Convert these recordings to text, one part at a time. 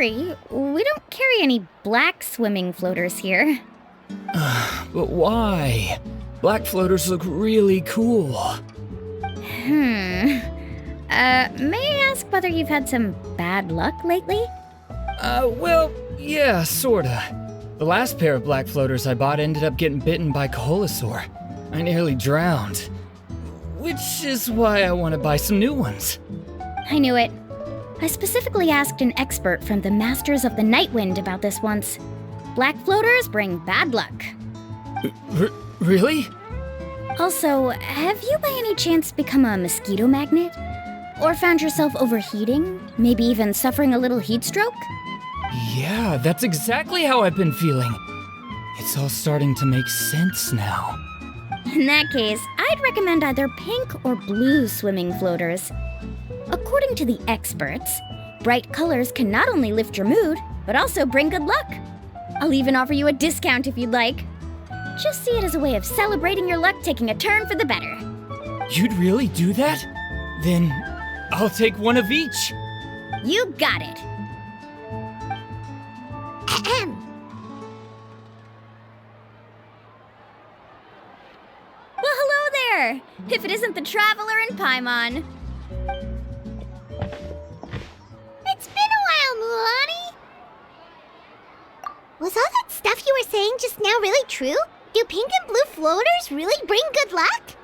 sorry, we don't carry any black swimming floaters here. But why? Black floaters look really cool. May I ask whether you've had some bad luck lately? Well, yeah, sorta. The last pair of black floaters I bought ended up getting bitten by Koholosaur. I nearly drowned. Which is why I want to buy some new ones. I knew it. I specifically asked an expert from the Masters of the Nightwind about this once. Black floaters bring bad luck. Really? Also, have you by any chance become a mosquito magnet? Or found yourself overheating? Maybe even suffering a little heat stroke? Yeah, that's exactly how I've been feeling. It's all starting to make sense now. In that case, I'd recommend either pink or blue swimming floaters. According to the experts, bright colors can not only lift your mood, but also bring good luck. I'll even offer you a discount if you'd like. Just see it as a way of celebrating your luck taking a turn for the better. You'd really do that? Then I'll take one of each. You got it. Well, hello there! If it isn't the Traveler in Paimon. It's been a while, Mulani. Was all that stuff you were saying just now really true? Do pink and blue floaters really bring good luck?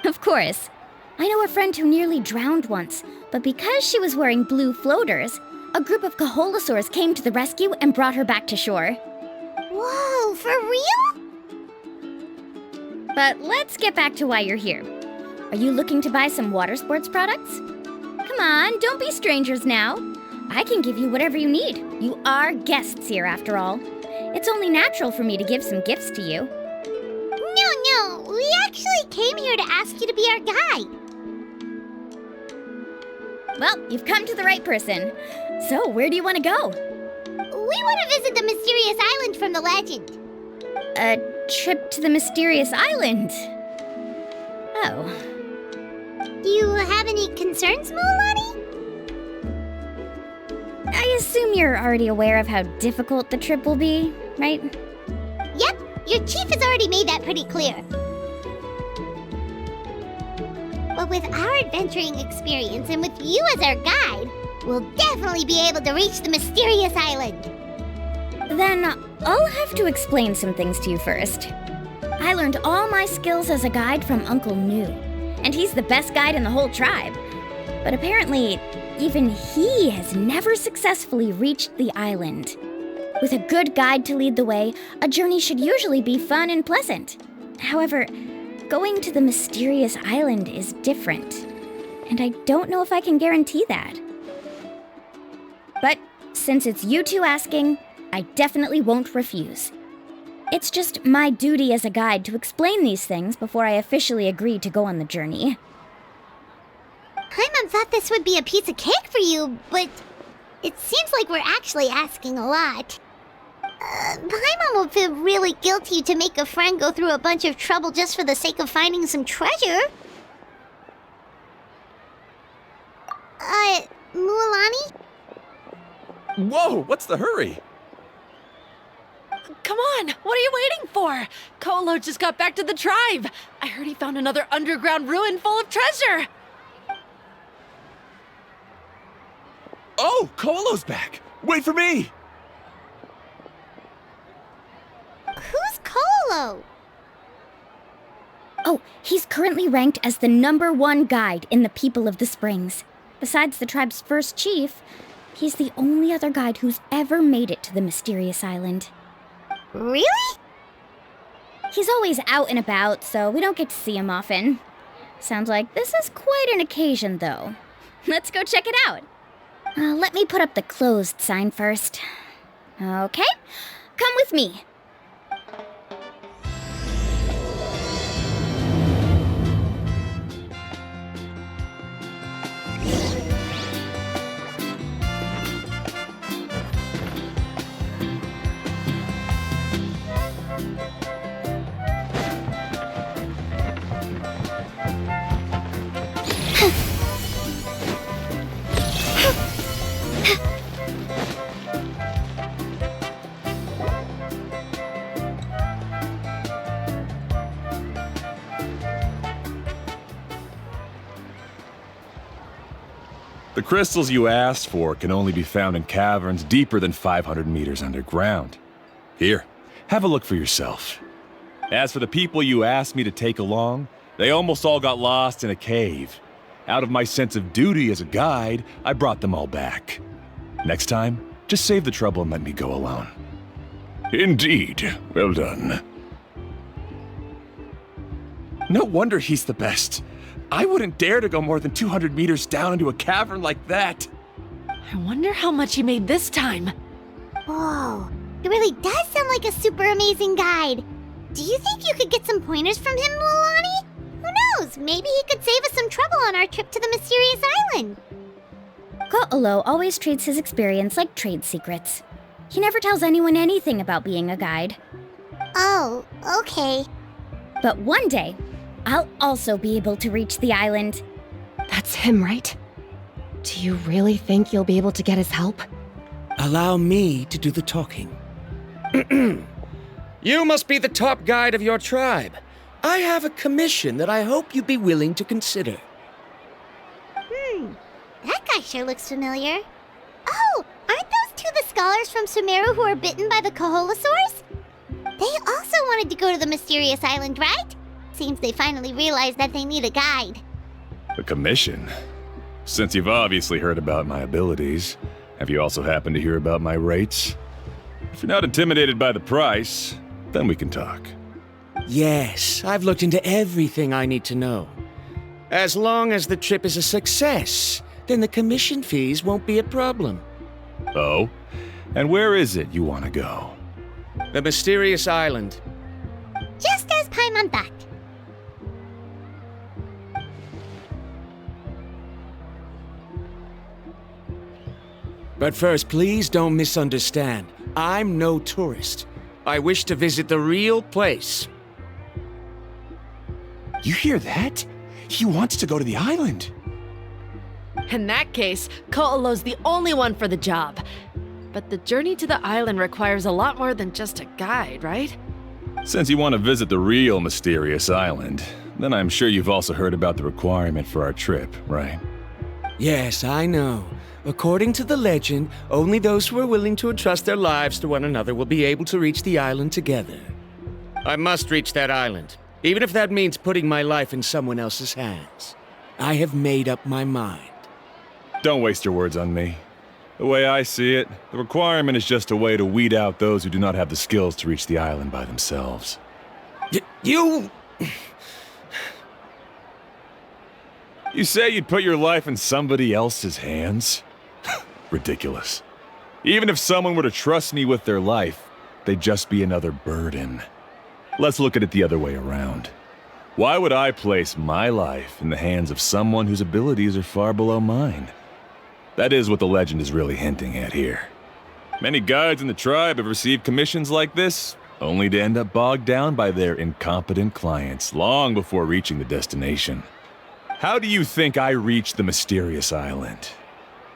Of course. I know a friend who nearly drowned once, but because she was wearing blue floaters, a group of Koholosaurs came to the rescue and brought her back to shore. Whoa, for real? But let's get back to why you're here. Are you looking to buy some water sports products? Come on, don't be strangers now. I can give you whatever you need. You are guests here, after all. It's only natural for me to give some gifts to you. No, we actually came here to ask you to be our guide. Well, you've come to the right person. So, where do you want to go? We want to visit the mysterious island from the legend. A trip to the mysterious island? Oh. Do you have any concerns, Mulani? I assume you're already aware of how difficult the trip will be, right? Yep, your chief has already made that pretty clear. But with our adventuring experience and with you as our guide, we'll definitely be able to reach the mysterious island. Then I'll have to explain some things to you first. I learned all my skills as a guide from Uncle Nu, and he's the best guide in the whole tribe. But apparently, even he has never successfully reached the island. With a good guide to lead the way, a journey should usually be fun and pleasant. However, going to the mysterious island is different, and I don't know if I can guarantee that. But since it's you two asking, I definitely won't refuse. It's just my duty as a guide to explain these things before I officially agree to go on the journey. Paimon thought this would be a piece of cake for you, but it seems like we're actually asking a lot. Paimon will feel really guilty to make a friend go through a bunch of trouble just for the sake of finding some treasure. Mulani? Whoa, what's the hurry? Come on, what are you waiting for? Kolo just got back to the tribe. I heard he found another underground ruin full of treasure. Oh, Kolo's back. Wait for me. Who's Kolo? Oh, he's currently ranked as the #1 guide in the People of the Springs. Besides the tribe's first chief, he's the only other guide who's ever made it to the mysterious island. Really? He's always out and about, so we don't get to see him often. Sounds like this is quite an occasion, though. Let's go check it out. Let me put up the closed sign first. Okay, come with me. The crystals you asked for can only be found in caverns deeper than 500 meters underground. Here, have a look for yourself. As for the people you asked me to take along, they almost all got lost in a cave. Out of my sense of duty as a guide, I brought them all back. Next time, just save the trouble and let me go alone. Indeed. Well done. No wonder he's the best. I wouldn't dare to go more than 200 meters down into a cavern like that. I wonder how much he made this time. Whoa, it really does sound like a super amazing guide. Do you think you could get some pointers from him, Milani? Who knows? Maybe he could save us some trouble on our trip to the mysterious island. Ko'olo always treats his experience like trade secrets. He never tells anyone anything about being a guide. Oh, okay. But one day, I'll also be able to reach the island. That's him, right? Do you really think you'll be able to get his help? Allow me to do the talking. You must be the top guide of your tribe. I have a commission that I hope you'd be willing to consider. That guy sure looks familiar. Oh, aren't those two the scholars from Sumeru who were bitten by the Koholosaurs? They also wanted to go to the mysterious island, right? Seems they finally realized that they need a guide. A commission? Since you've obviously heard about my abilities, have you also happened to hear about my rates? If you're not intimidated by the price, then we can talk. Yes, I've looked into everything I need to know. As long as the trip is a success, then the commission fees won't be a problem. Oh? And where is it you want to go? The mysterious island. Just as Paimon thought. But first, please don't misunderstand. I'm no tourist. I wish to visit the real place. You hear that? He wants to go to the island. In that case, Ko'olo's the only one for the job. But the journey to the island requires a lot more than just a guide, right? Since you want to visit the real mysterious island, then I'm sure you've also heard about the requirement for our trip, right? Yes, I know. According to the legend, only those who are willing to entrust their lives to one another will be able to reach the island together. I must reach that island, even if that means putting my life in someone else's hands. I have made up my mind. Don't waste your words on me. The way I see it, the requirement is just a way to weed out those who do not have the skills to reach the island by themselves. You... You say you'd put your life in somebody else's hands? Ridiculous. Even if someone were to trust me with their life, they'd just be another burden. Let's look at it the other way around. Why would I place my life in the hands of someone whose abilities are far below mine? That is what the legend is really hinting at here. Many guides in the tribe have received commissions like this, only to end up bogged down by their incompetent clients long before reaching the destination. How do you think I reached the mysterious island?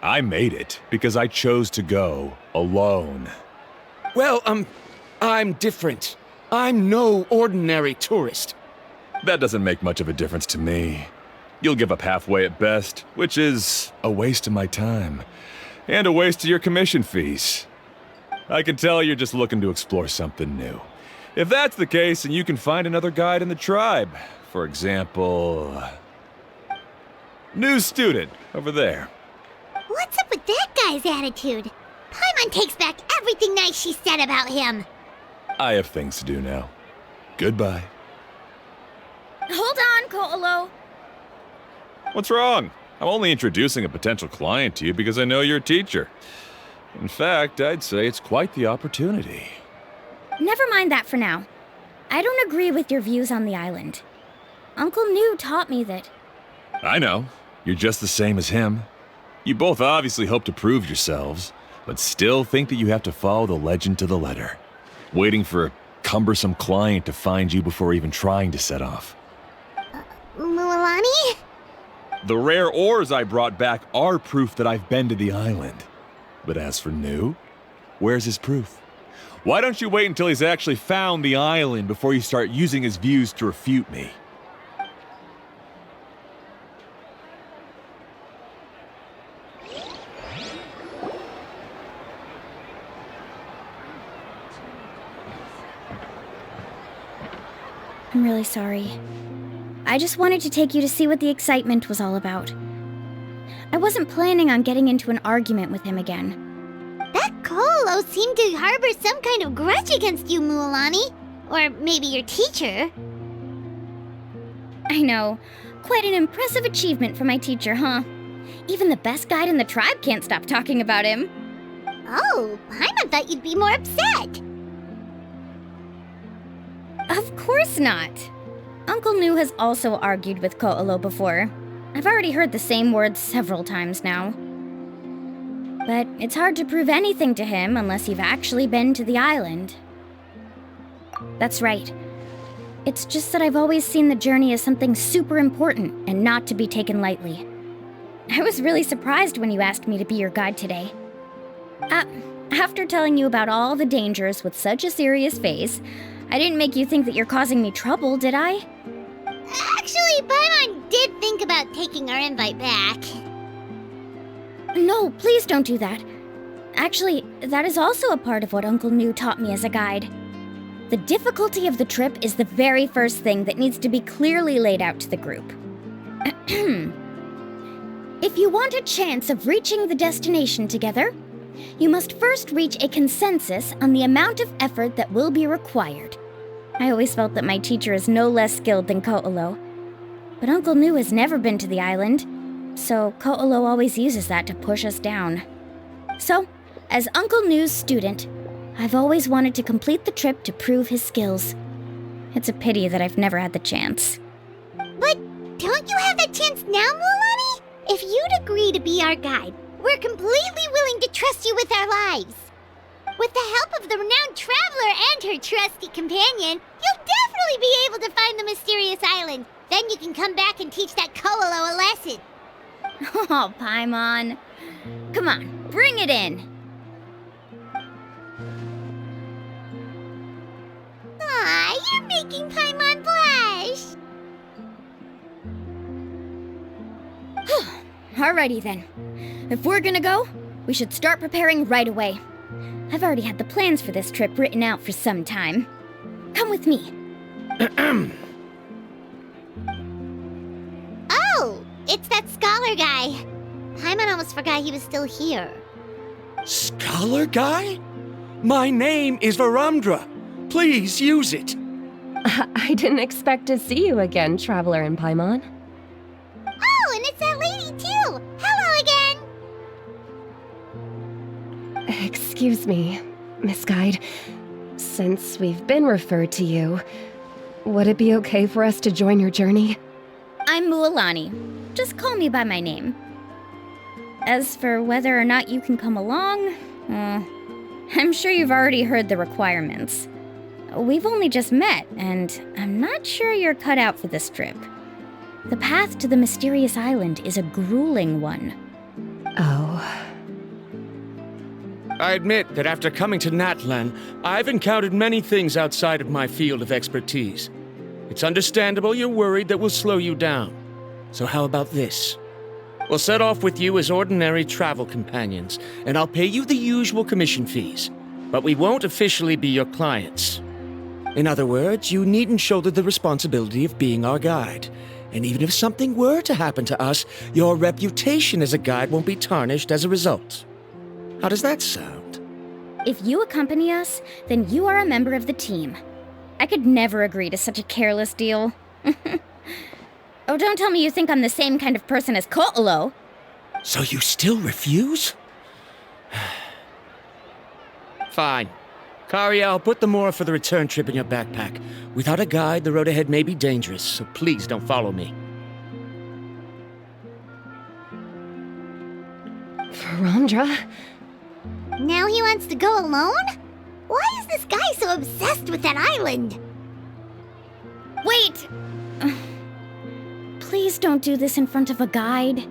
I made it because I chose to go alone. Well, I'm different. I'm no ordinary tourist. That doesn't make much of a difference to me. You'll give up halfway at best, which is a waste of my time. And a waste of your commission fees. I can tell you're just looking to explore something new. If that's the case, then you can find another guide in the tribe. For example... new student, over there. What's up with that guy's attitude? Paimon takes back everything nice she said about him. I have things to do now. Goodbye. Hold on, Ko'olo. What's wrong? I'm only introducing a potential client to you because I know you're a teacher. In fact, I'd say it's quite the opportunity. Never mind that for now. I don't agree with your views on the island. Uncle New taught me that... I know. You're just the same as him. You both obviously hope to prove yourselves, but still think that you have to follow the legend to the letter, waiting for a cumbersome client to find you before even trying to set off. Milani? The rare ores I brought back are proof that I've been to the island. But as for New, where's his proof? Why don't you wait until he's actually found the island before you start using his views to refute me? I'm really sorry. I just wanted to take you to see what the excitement was all about. I wasn't planning on getting into an argument with him again. That Colo seemed to harbor some kind of grudge against you, Mualani. Or maybe your teacher. I know. Quite an impressive achievement for my teacher, huh? Even the best guide in the tribe can't stop talking about him. Oh, Paimon thought you'd be more upset. Of course not. Uncle Nu has also argued with Ko'olo before. I've already heard the same words several times now. But it's hard to prove anything to him unless you've actually been to the island. That's right. It's just that I've always seen the journey as something super important and not to be taken lightly. I was really surprised when you asked me to be your guide today. After telling you about all the dangers with such a serious face, I didn't make you think that you're causing me trouble, did I? Actually, Paimon did think about taking our invite back. No, please don't do that. Actually, that is also a part of what Uncle Nu taught me as a guide. The difficulty of the trip is the very first thing that needs to be clearly laid out to the group. If you want a chance of reaching the destination together, you must first reach a consensus on the amount of effort that will be required. I always felt that my teacher is no less skilled than Ko'olo. But Uncle Nu has never been to the island, so Ko'olo always uses that to push us down. So, as Uncle Nu's student, I've always wanted to complete the trip to prove his skills. It's a pity that I've never had the chance. But don't you have that chance now, Mualani? If you'd agree to be our guide, we're completely willing to trust you with our lives. With the help of the renowned traveler and her trusty companion, you'll definitely be able to find the mysterious island. Then you can come back and teach that Ko'olo a lesson. Oh, Paimon. Come on, bring it in. Aw, you're making Paimon blush. Alrighty then. If we're gonna go, we should start preparing right away. I've already had the plans for this trip written out for some time. Come with me. Oh, it's that scholar guy. Paimon almost forgot he was still here. Scholar guy? My name is Varundra. Please use it. I didn't expect to see you again, Traveler and Paimon. Oh, and it's that lady too. Hello again. Excuse me, Miss Guide. Since we've been referred to you, would it be okay for us to join your journey? I'm Mualani. Just call me by my name. As for whether or not you can come along, I'm sure you've already heard the requirements. We've only just met, and I'm not sure you're cut out for this trip. The path to the mysterious island is a grueling one. Oh. I admit that after coming to Natlan, I've encountered many things outside of my field of expertise. It's understandable you're worried that we'll slow you down. So how about this? We'll set off with you as ordinary travel companions, and I'll pay you the usual commission fees. But we won't officially be your clients. In other words, you needn't shoulder the responsibility of being our guide. And even if something were to happen to us, your reputation as a guide won't be tarnished as a result. How does that sound? If you accompany us, then you are a member of the team. I could never agree to such a careless deal. Oh, don't tell me you think I'm the same kind of person as Ko'olo. So you still refuse? Fine. Kariel, put the Mora for the return trip in your backpack. Without a guide, the road ahead may be dangerous, so please don't follow me. Varundra? Now he wants to go alone? Why is this guy so obsessed with that island? Wait! Please don't do this in front of a guide.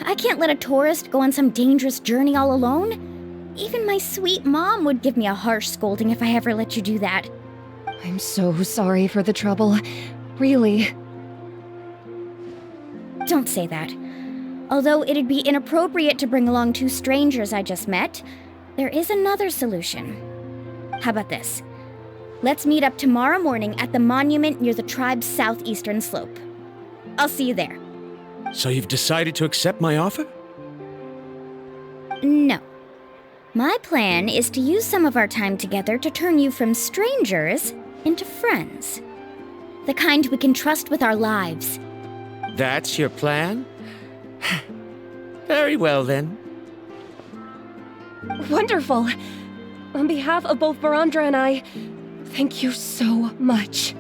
I can't let a tourist go on some dangerous journey all alone. Even my sweet mom would give me a harsh scolding if I ever let you do that. I'm so sorry for the trouble. Really. Don't say that. Although it'd be inappropriate to bring along two strangers I just met, there is another solution. How about this? Let's meet up tomorrow morning at the monument near the tribe's southeastern slope. I'll see you there. So you've decided to accept my offer? No. My plan is to use some of our time together to turn you from strangers into friends. The kind we can trust with our lives. That's your plan? Very well, then. Wonderful. On behalf of both Barandra and I, thank you so much.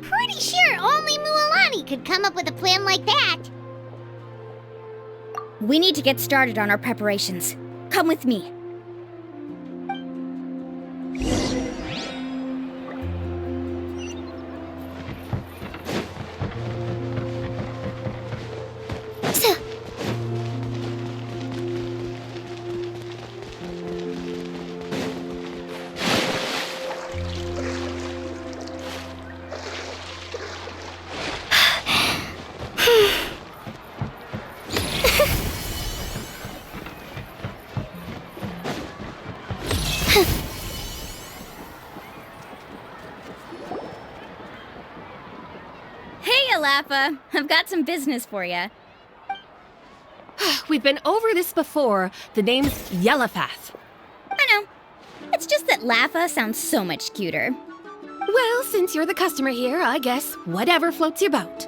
Pretty sure only Mualani could come up with a plan like that. We need to get started on our preparations. Come with me. Laffa, I've got some business for you. We've been over this before. The name's Yellowpath. I know. It's just that Laffa sounds so much cuter. Well, since you're the customer here, I guess whatever floats your boat.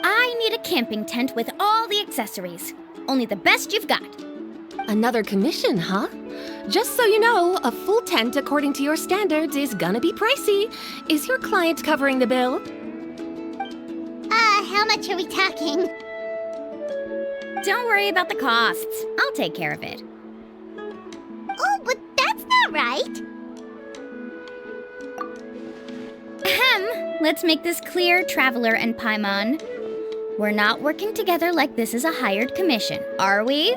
I need a camping tent with all the accessories. Only the best you've got. Another commission, huh? Just so you know, a full tent according to your standards is gonna be pricey. Is your client covering the bill? How much are we talking? Don't worry about the costs. I'll take care of it. Oh, but that's not right. Ahem. Let's make this clear, Traveler and Paimon. We're not working together like this is a hired commission, are we?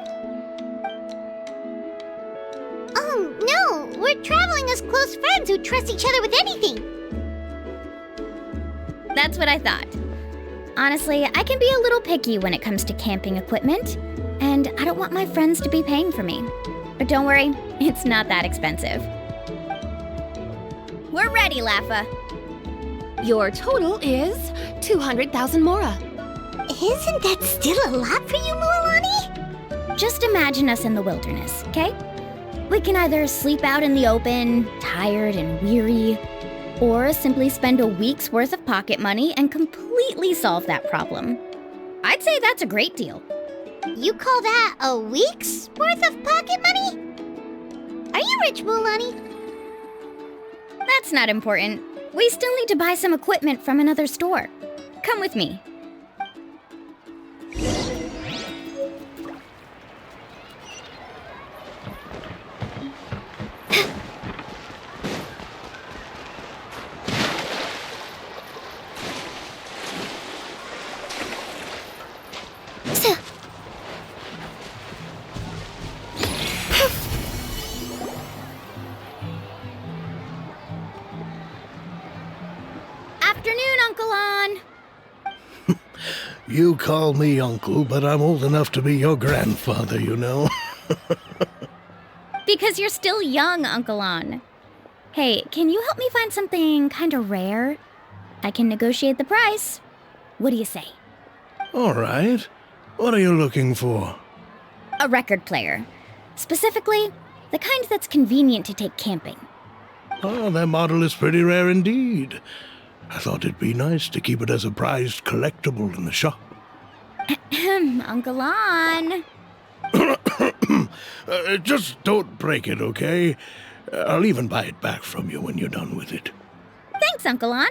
Oh, no. We're traveling as close friends who trust each other with anything. That's what I thought. Honestly, I can be a little picky when it comes to camping equipment, and I don't want my friends to be paying for me. But don't worry, it's not that expensive. We're ready, Laffa. Your total is 200,000 mora. Isn't that still a lot for you, Mualani? Just imagine us in the wilderness, okay? We can either sleep out in the open, tired and weary, or simply spend a week's worth of pocket money and completely solve that problem. I'd say that's a great deal. You call that a week's worth of pocket money? Are you rich, Mualani? That's not important. We still need to buy some equipment from another store. Come with me. Afternoon, Uncle On. You call me uncle, but I'm old enough to be your grandfather, you know. Because you're still young, Uncle On. Hey, can you help me find something kind of rare? I can negotiate the price. What do you say? All right. What are you looking for? A record player. Specifically, the kind that's convenient to take camping. Oh, that model is pretty rare indeed. I thought it'd be nice to keep it as a prized collectible in the shop. Uncle On. Just don't break it, okay? I'll even buy it back from you when you're done with it. Thanks, Uncle On.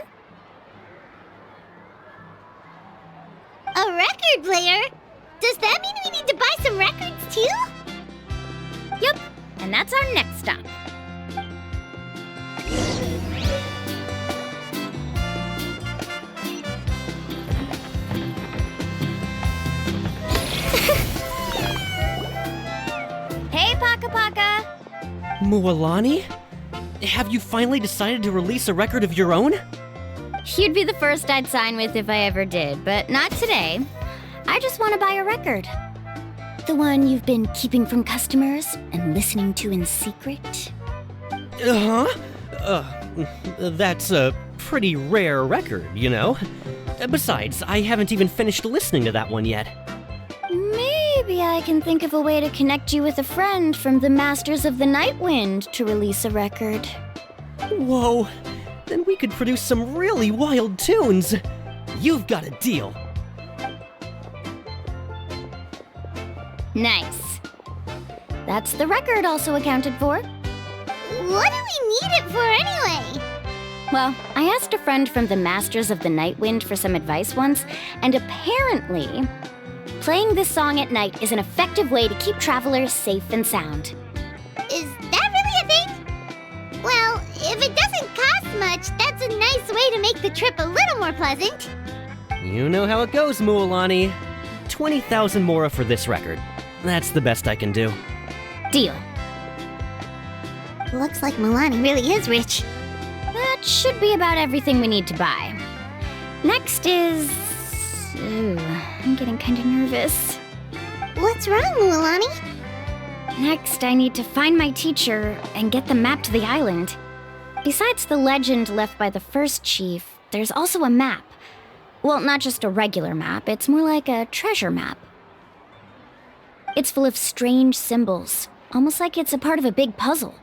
A record player? Does that mean we need to buy some records too? Yep, and that's our next stop. Hey, Paka Paka! Mualani? Have you finally decided to release a record of your own? You'd be the first I'd sign with if I ever did, but not today. I just want to buy a record. the one you've been keeping from customers and listening to in secret? That's a pretty rare record, you know? Besides, I haven't even finished listening to that one yet. Maybe I can think of a way to connect you with a friend from the Masters of the Night Wind to release a record. Whoa, then we could produce some really wild tunes. You've got a deal. Nice. That's the record also accounted for. What do we need it for anyway? Well, I asked a friend from the Masters of the Night Wind for some advice once, and apparently, playing this song at night is an effective way to keep travelers safe and sound. Is that really a thing? Well, if it doesn't cost much, that's a nice way to make the trip a little more pleasant. You know how it goes, Mualani. 20,000 mora for this record. That's the best I can do. Deal. Looks like Milani really is rich. That should be about everything we need to buy. Next is... Ooh, I'm getting kinda nervous. What's wrong, Mualani? Next, I need to find my teacher and get the map to the island. Besides the legend left by the first chief, there's also a map. Well, not just a regular map, it's more like a treasure map. It's full of strange symbols, almost like it's a part of a big puzzle.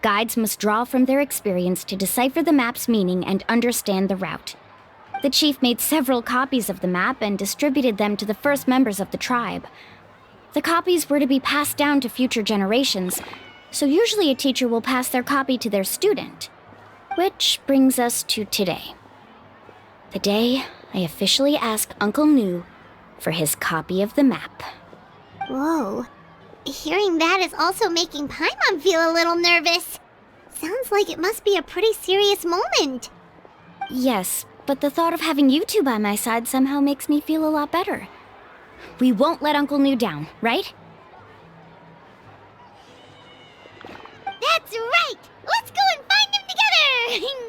Guides must draw from their experience to decipher the map's meaning and understand the route. The chief made several copies of the map and distributed them to the first members of the tribe. The copies were to be passed down to future generations, so usually a teacher will pass their copy to their student. Which brings us to today. The day I officially ask Uncle Nu for his copy of the map. Whoa. Hearing that is also making Paimon feel a little nervous. Sounds like it must be a pretty serious moment. Yes, but the thought of having you two by my side somehow makes me feel a lot better. We won't let Uncle Nu down, right? That's right! Let's go and find him together!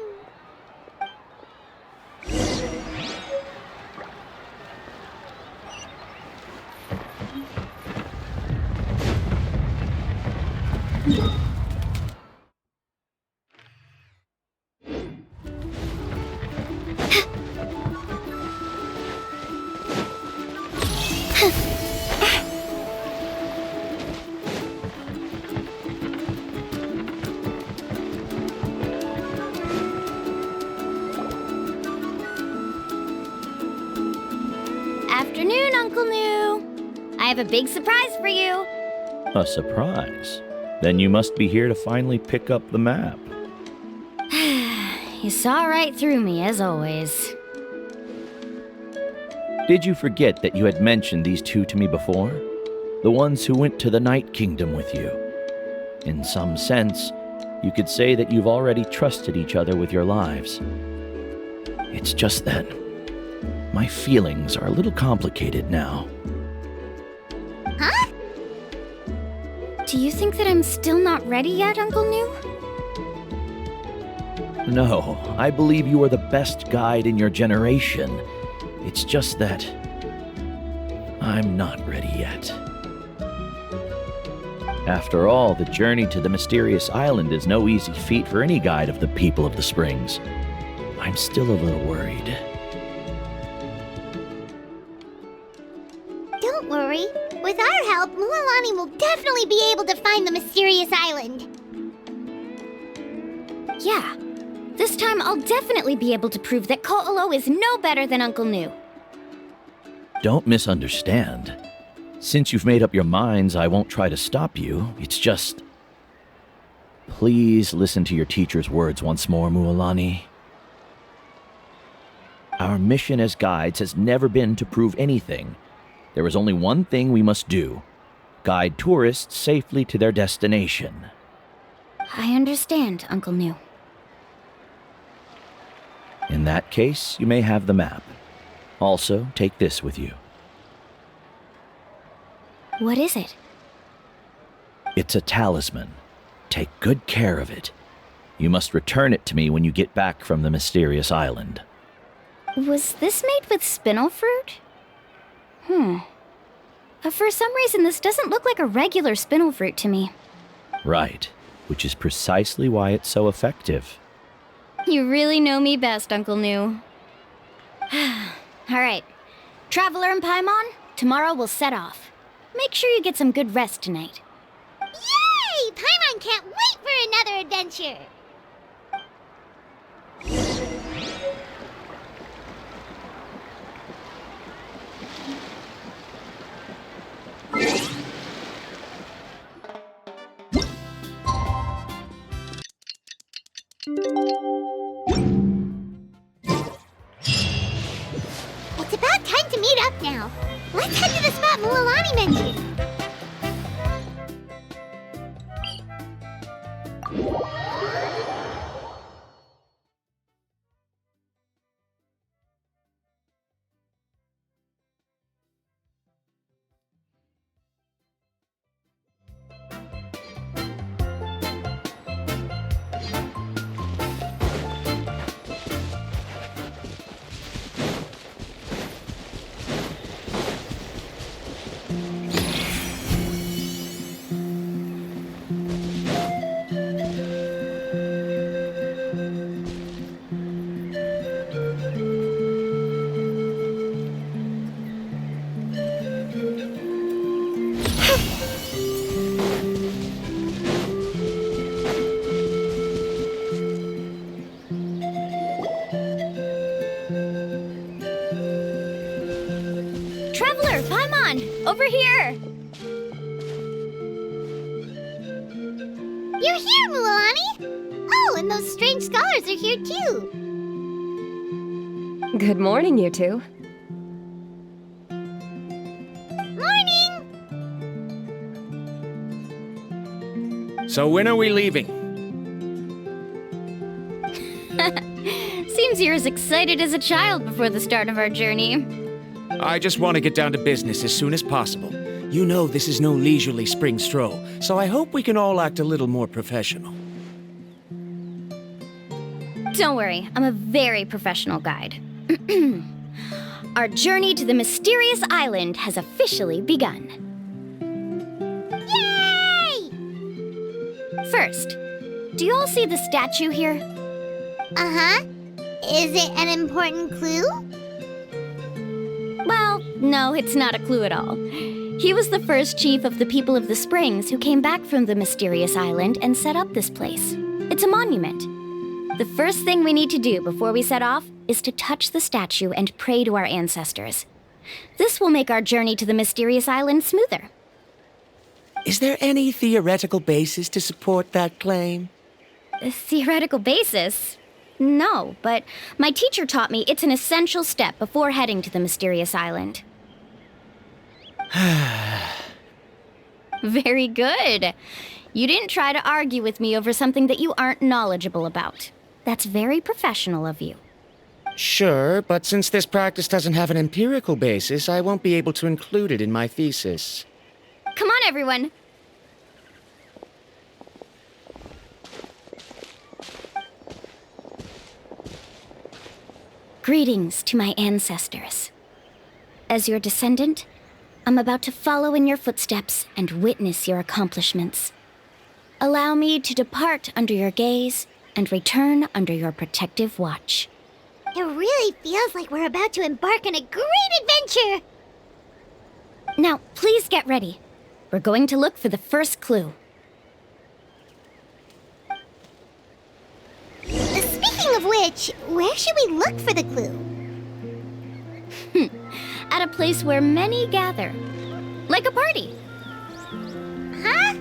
Afternoon, Uncle Nu. I have a big surprise for you. A surprise? Then you must be here to finally pick up the map. You saw right through me, as always. Did you forget that you had mentioned these two to me before? The ones who went to the Night Kingdom with you. In some sense, you could say that you've already trusted each other with your lives. It's just that my feelings are a little complicated now. Huh? Do you think that I'm still not ready yet, Uncle Nu? No, I believe you are the best guide in your generation. It's just that I'm not ready yet. After all, the journey to the mysterious island is no easy feat for any guide of the people of the Springs. I'm still a little worried. Don't worry. With our help, Mualani will definitely be able to find the mysterious island. Yeah. This time I'll definitely be able to prove that Ko'olo is no better than Uncle Nu. Don't misunderstand. Since you've made up your minds, I won't try to stop you. It's just... Please listen to your teacher's words once more, Mualani. Our mission as guides has never been to prove anything. There is only one thing we must do. Guide tourists safely to their destination. I understand, Uncle Nu. In that case, you may have the map. Also, take this with you. What is it? It's a talisman. Take good care of it. You must return it to me when you get back from the mysterious island. Was this made with spinel fruit? For some reason, this doesn't look like a regular spinel fruit to me. Right, which is precisely why it's so effective. You really know me best, Uncle New. Alright. Traveler and Paimon, tomorrow we'll set off. Make sure you get some good rest tonight. Yay! Paimon can't wait for another adventure! It's about time to meet up now. Let's head to the spot Mualani mentioned. Traveler, Paimon, over here! You're here, Mualani! Oh, and those strange scholars are here too! Good morning, you two. Morning! So when are we leaving? Seems you're as excited as a child before the start of our journey. I just want to get down to business as soon as possible. You know this is no leisurely spring stroll, so I hope we can all act a little more professional. Don't worry, I'm a very professional guide. Our journey to the mysterious island has officially begun. Yay! First, do you all see the statue here? Uh-huh. Is it an important clue? Well, no, it's not a clue at all. He was the first chief of the people of the Springs who came back from the mysterious island and set up this place. It's a monument. The first thing we need to do before we set off is to touch the statue and pray to our ancestors. This will make our journey to the mysterious island smoother. Is there any theoretical basis to support that claim? A theoretical basis? No, but my teacher taught me it's an essential step before heading to the mysterious island. Very good. You didn't try to argue with me over something that you aren't knowledgeable about. That's very professional of you. Sure, but since this practice doesn't have an empirical basis, I won't be able to include it in my thesis. Come on, everyone. Greetings to my ancestors. As your descendant, I'm about to follow in your footsteps and witness your accomplishments. Allow me to depart under your gaze and return under your protective watch. It really feels like we're about to embark on a great adventure! Now, please get ready. We're going to look for the first clue. Speaking of which, where should we look for the clue? At a place where many gather. Like a party. Huh?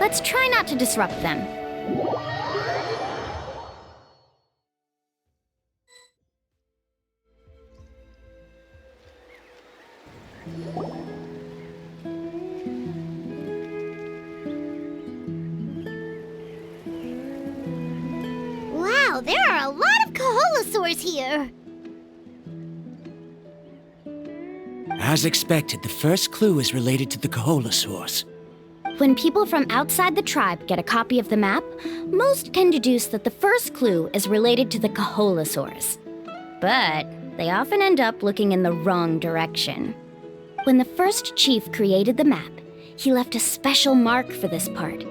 Let's try not to disrupt them. Wow, there are a lot of Kaholosaurs here. As expected, the first clue is related to the Kaholosaurs. When people from outside the tribe get a copy of the map, most can deduce that the first clue is related to the Kaholosaurs. But they often end up looking in the wrong direction. When the first chief created the map, he left a special mark for this part.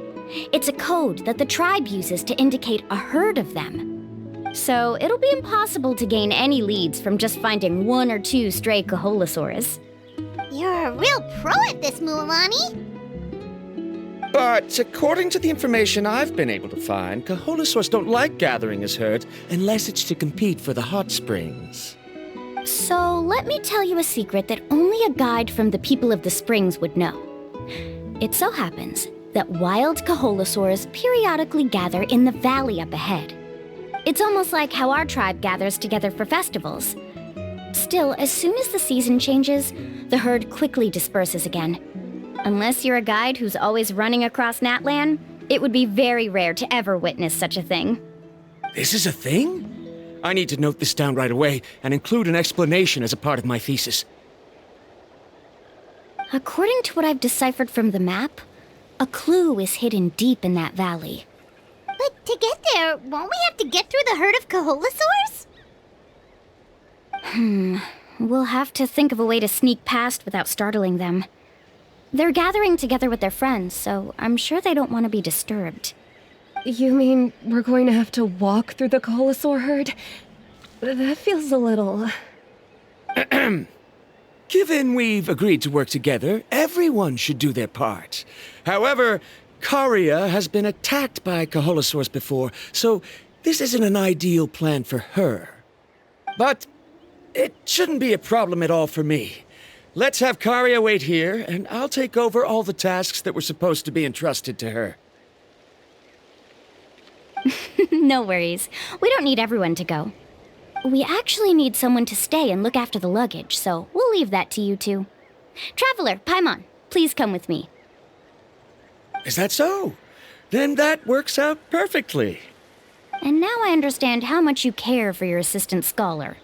It's a code that the tribe uses to indicate a herd of them. So it'll be impossible to gain any leads from just finding one or two stray Kaholosaurs. You're a real pro at this, Mualani. But according to the information I've been able to find, Kaholosaurs don't like gathering as herds unless it's to compete for the hot springs. So let me tell you a secret that only a guide from the people of the springs would know. It so happens that wild Kaholosaurs periodically gather in the valley up ahead. It's almost like how our tribe gathers together for festivals. Still, as soon as the season changes, the herd quickly disperses again. Unless you're a guide who's always running across Natlan, it would be very rare to ever witness such a thing. This is a thing? I need to note this down right away and include an explanation as a part of my thesis. According to what I've deciphered from the map, a clue is hidden deep in that valley. But to get there, won't we have to get through the herd of Kaholosaurs? We'll have to think of a way to sneak past without startling them. They're gathering together with their friends, so I'm sure they don't want to be disturbed. You mean we're going to have to walk through the Kaholosaur herd? That feels a little... Given we've agreed to work together, everyone should do their part. However, Karia has been attacked by Kaholosaurs before, so this isn't an ideal plan for her. But it shouldn't be a problem at all for me. Let's have Karia wait here, and I'll take over all the tasks that were supposed to be entrusted to her. No worries. We don't need everyone to go. We actually need someone to stay and look after the luggage, so we'll leave that to you two. Traveler, Paimon, please come with me. Is that so? Then that works out perfectly. And now I understand how much you care for your assistant scholar.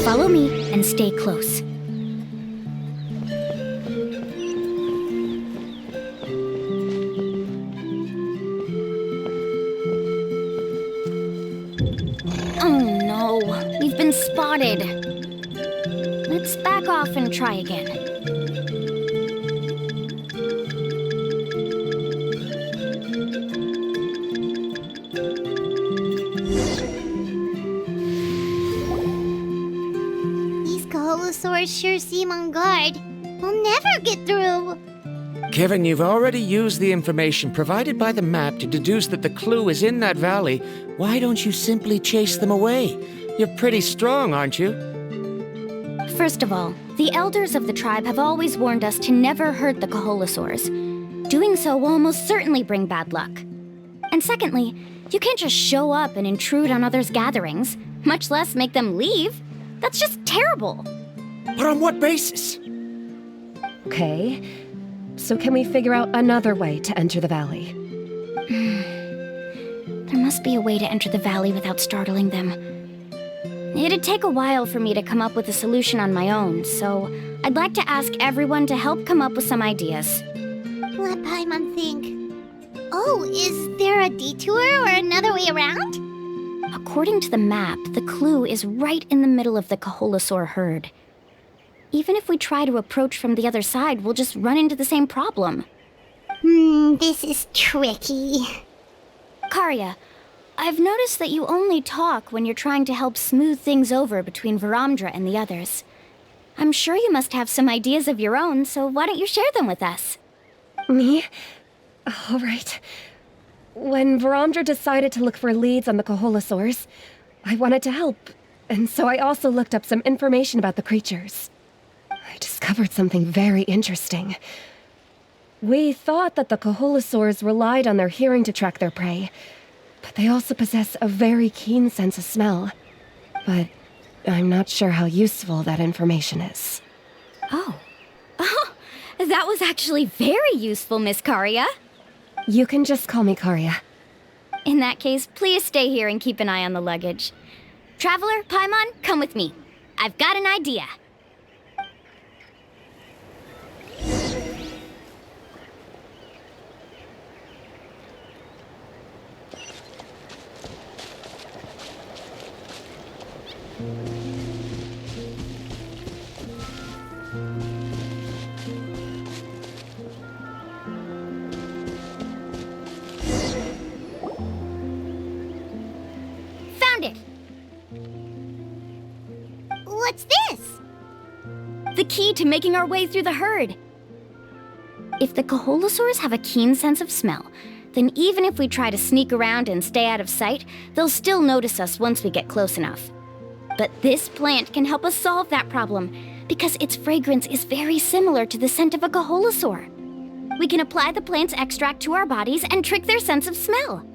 Follow me and stay close. Oh no, we've been spotted. Let's back off and try again. These Kaholosaurs sure seem on guard. We'll never get through. Given you've already used the information provided by the map to deduce that the clue is in that valley, why don't you simply chase them away? You're pretty strong, aren't you? First of all, the elders of the tribe have always warned us to never hurt the Kaholosaurs. Doing so will almost certainly bring bad luck. And secondly, you can't just show up and intrude on others' gatherings, much less make them leave. That's just terrible. But on what basis? Okay, so can we figure out another way to enter the valley? There must be a way to enter the valley without startling them. It'd take a while for me to come up with a solution on my own, so I'd like to ask everyone to help come up with some ideas. Let Paimon think. Oh, is there a detour or another way around? According to the map, the clue is right in the middle of the Kaholosaur herd. Even if we try to approach from the other side, we'll just run into the same problem. This is tricky. Karia, I've noticed that you only talk when you're trying to help smooth things over between Varamdra and the others. I'm sure you must have some ideas of your own, so why don't you share them with us? Me? All right. When Varamdra decided to look for leads on the Kaholosaurs, I wanted to help, and so I also looked up some information about the creatures. I discovered something very interesting. We thought that the Koholosaurs relied on their hearing to track their prey, but they also possess a very keen sense of smell. But I'm not sure how useful that information is. Oh. Oh, that was actually very useful, Miss Karia. You can just call me Karia. In that case, please stay here and keep an eye on the luggage. Traveler, Paimon, come with me. I've got an idea. Found it! What's this? The key to making our way through the herd. If the Koholosaurs have a keen sense of smell, then even if we try to sneak around and stay out of sight, they'll still notice us once we get close enough. But this plant can help us solve that problem, because its fragrance is very similar to the scent of a Koholosaur. We can apply the plant's extract to our bodies and trick their sense of smell.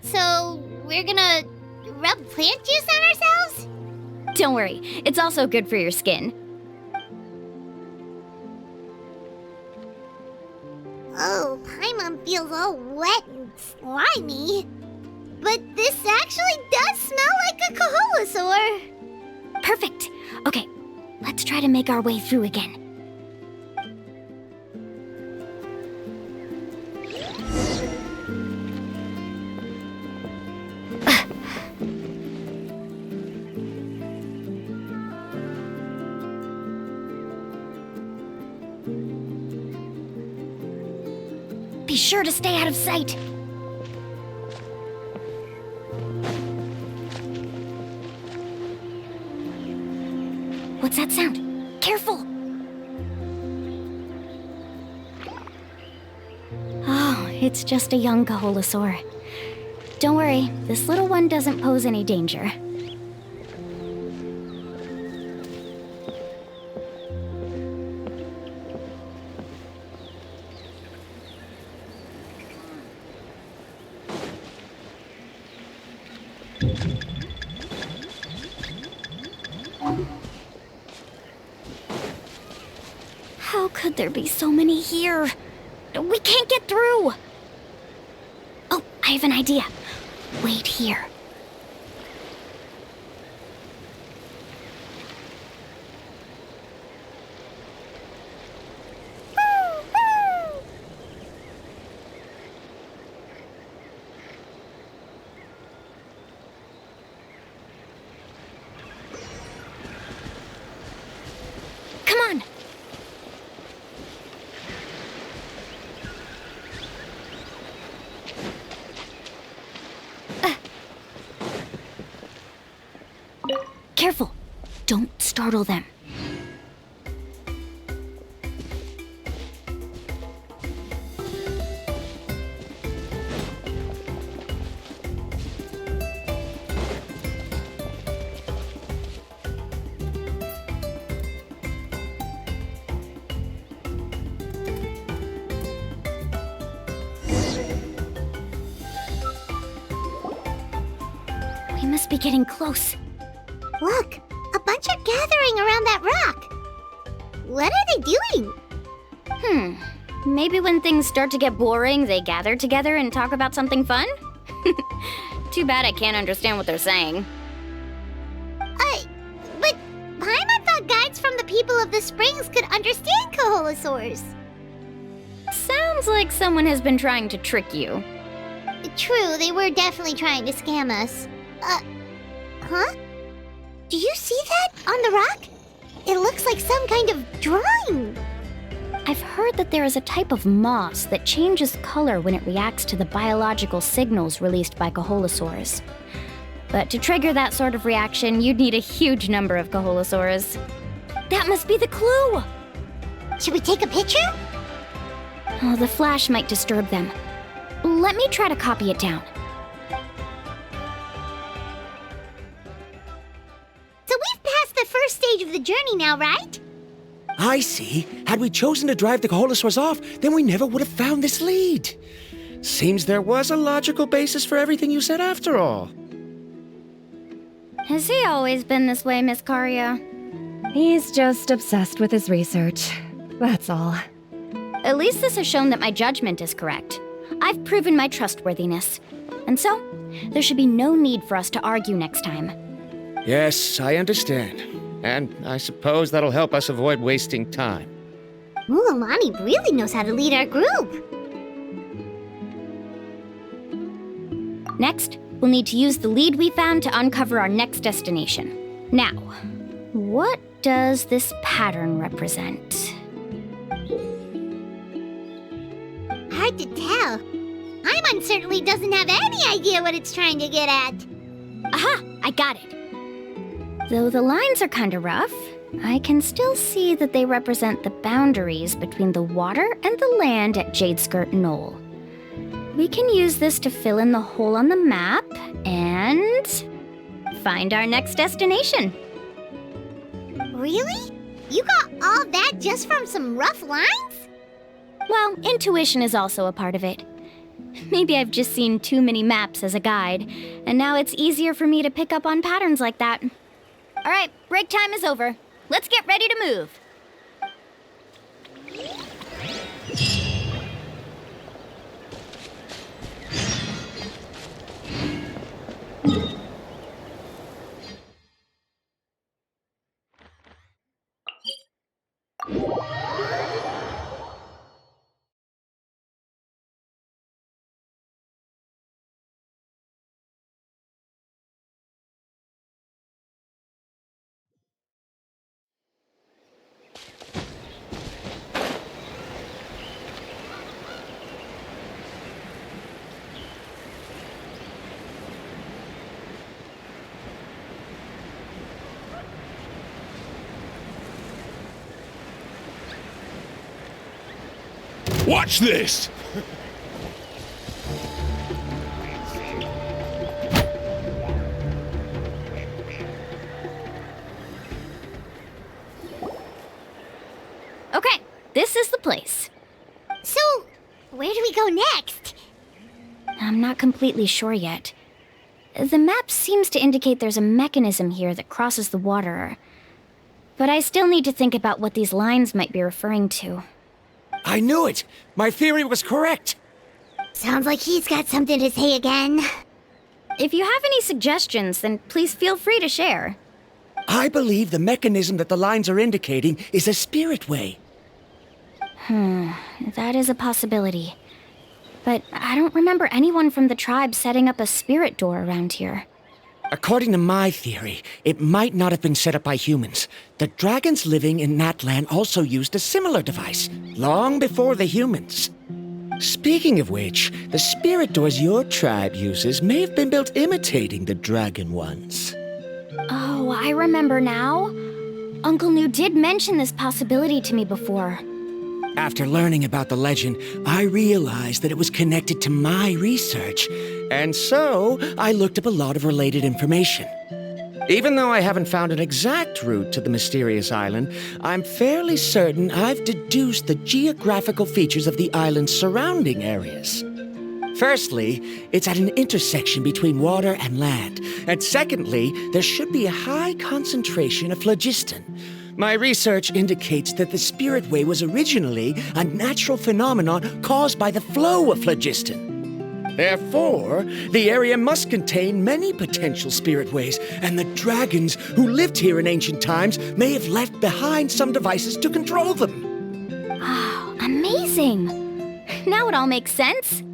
So, we're gonna rub plant juice on ourselves? Don't worry, it's also good for your skin. Oh, Paimon feels all wet and slimy. But this actually does smell like a Koholosaur. Perfect. Okay, let's try to make our way through again. Be sure to stay out of sight. What's that sound? Careful! Oh, it's just a young Koholosaur. Don't worry, this little one doesn't pose any danger. How could there be so many here? We can't get through! Oh, I have an idea. Wait here. Come on! Careful! Don't startle them. We must be getting close. Look, a bunch are gathering around that rock. What are they doing? Maybe when things start to get boring, they gather together and talk about something fun? Too bad I can't understand what they're saying. But Paimon thought guides from the people of the springs could understand Koholosaurs. Sounds like someone has been trying to trick you. True, they were definitely trying to scam us. Huh? Do you see that on the rock? It looks like some kind of drawing. I've heard that there is a type of moss that changes color when it reacts to the biological signals released by Koholosaurs. But to trigger that sort of reaction, you'd need a huge number of Koholosaurs. That must be the clue! Should we take a picture? Oh, the flash might disturb them. Let me try to copy it down. first stage of the journey now, right? I see. Had we chosen to drive the Koholosaurs off, then we never would have found this lead. Seems there was a logical basis for everything you said after all. Has he always been this way, Miss Karia? He's just obsessed with his research. That's all. At least this has shown that my judgment is correct. I've proven my trustworthiness. And so, there should be no need for us to argue next time. Yes, I understand. And I suppose that'll help us avoid wasting time. Amani really knows how to lead our group. Next, we'll need to use the lead we found to uncover our next destination. Now, what does this pattern represent? Hard to tell. Paimon certainly doesn't have any idea what it's trying to get at. Aha! I got it! Though the lines are kinda rough, I can still see that they represent the boundaries between the water and the land at Jadeskirt Knoll. We can use this to fill in the hole on the map and find our next destination. Really? You got all that just from some rough lines? Well, intuition is also a part of it. Maybe I've just seen too many maps as a guide, and now it's easier for me to pick up on patterns like that. All right, break time is over. Let's get ready to move. Watch this! Okay, this is the place. So, where do we go next? I'm not completely sure yet. The map seems to indicate there's a mechanism here that crosses the water. But I still need to think about what these lines might be referring to. I knew it! My theory was correct! Sounds like he's got something to say again. If you have any suggestions, then please feel free to share. I believe the mechanism that the lines are indicating is a spirit way. That is a possibility. But I don't remember anyone from the tribe setting up a spirit door around here. According to my theory, it might not have been set up by humans. The dragons living in that land also used a similar device, long before the humans. Speaking of which, the spirit doors your tribe uses may have been built imitating the dragon ones. Oh, I remember now. Uncle New did mention this possibility to me before. After learning about the legend, I realized that it was connected to my research, and so I looked up a lot of related information. Even though I haven't found an exact route to the mysterious island, I'm fairly certain I've deduced the geographical features of the island's surrounding areas. Firstly, it's at an intersection between water and land, and secondly, there should be a high concentration of phlogiston. My research indicates that the Spirit Way was originally a natural phenomenon caused by the flow of phlogiston. Therefore, the area must contain many potential spirit ways, and the dragons who lived here in ancient times may have left behind some devices to control them. Oh, amazing! Now it all makes sense.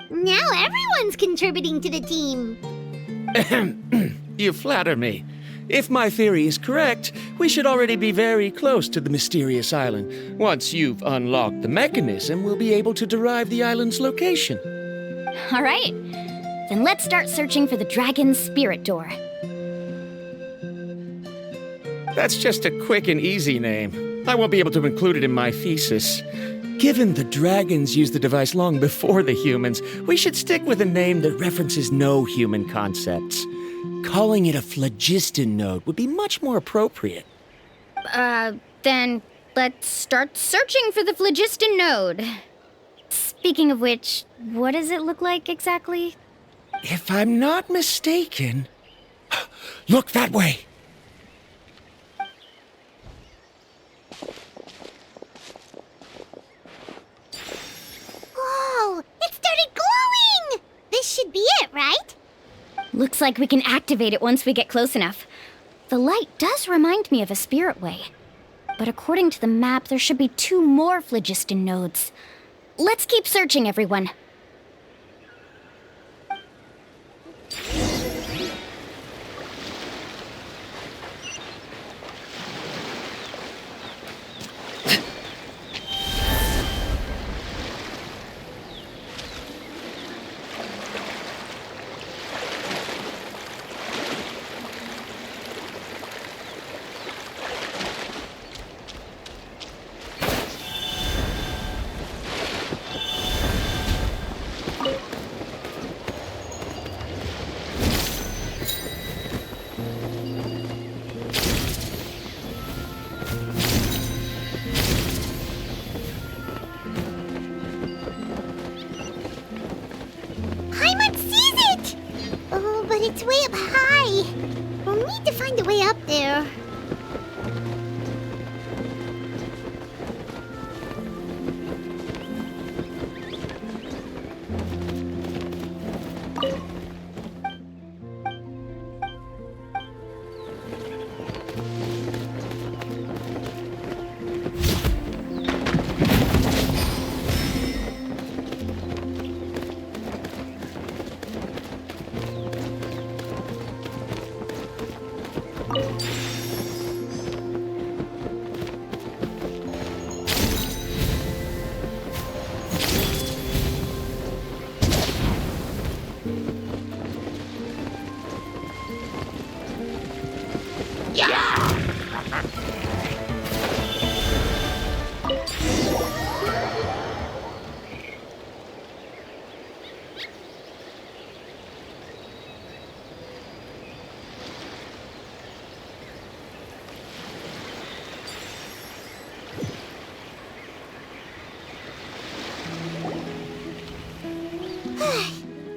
Now everyone's contributing to the team. You flatter me. If my theory is correct, we should already be very close to the mysterious island. Once you've unlocked the mechanism, we'll be able to derive the island's location. All right. Then let's start searching for the dragon's spirit door. That's just a quick and easy name. I won't be able to include it in my thesis. Given the dragons used the device long before the humans, we should stick with a name that references no human concepts. calling it a phlogiston node would be much more appropriate. Then let's start searching for the phlogiston node. Speaking of which, what does it look like exactly? If I'm not mistaken... Look that way! Whoa! It started glowing! This should be it, right? Looks like we can activate it once we get close enough. The light does remind me of a spirit way. But according to the map, there should be 2 more phlogiston nodes. Let's keep searching, everyone. It's way up high. We'll need to find a way up there.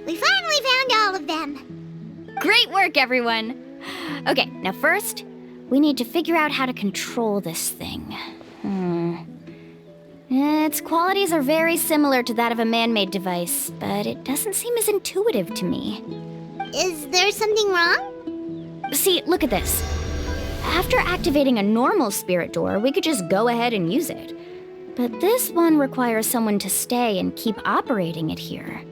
We finally found all of them. Great work, everyone. Okay, now first, we need to figure out how to control this thing. Its qualities are very similar to that of a man-made device, but it doesn't seem as intuitive to me. Is there something wrong? See, look at this. After activating a normal spirit door, we could just go ahead and use it. But this one requires someone to stay and keep operating it here.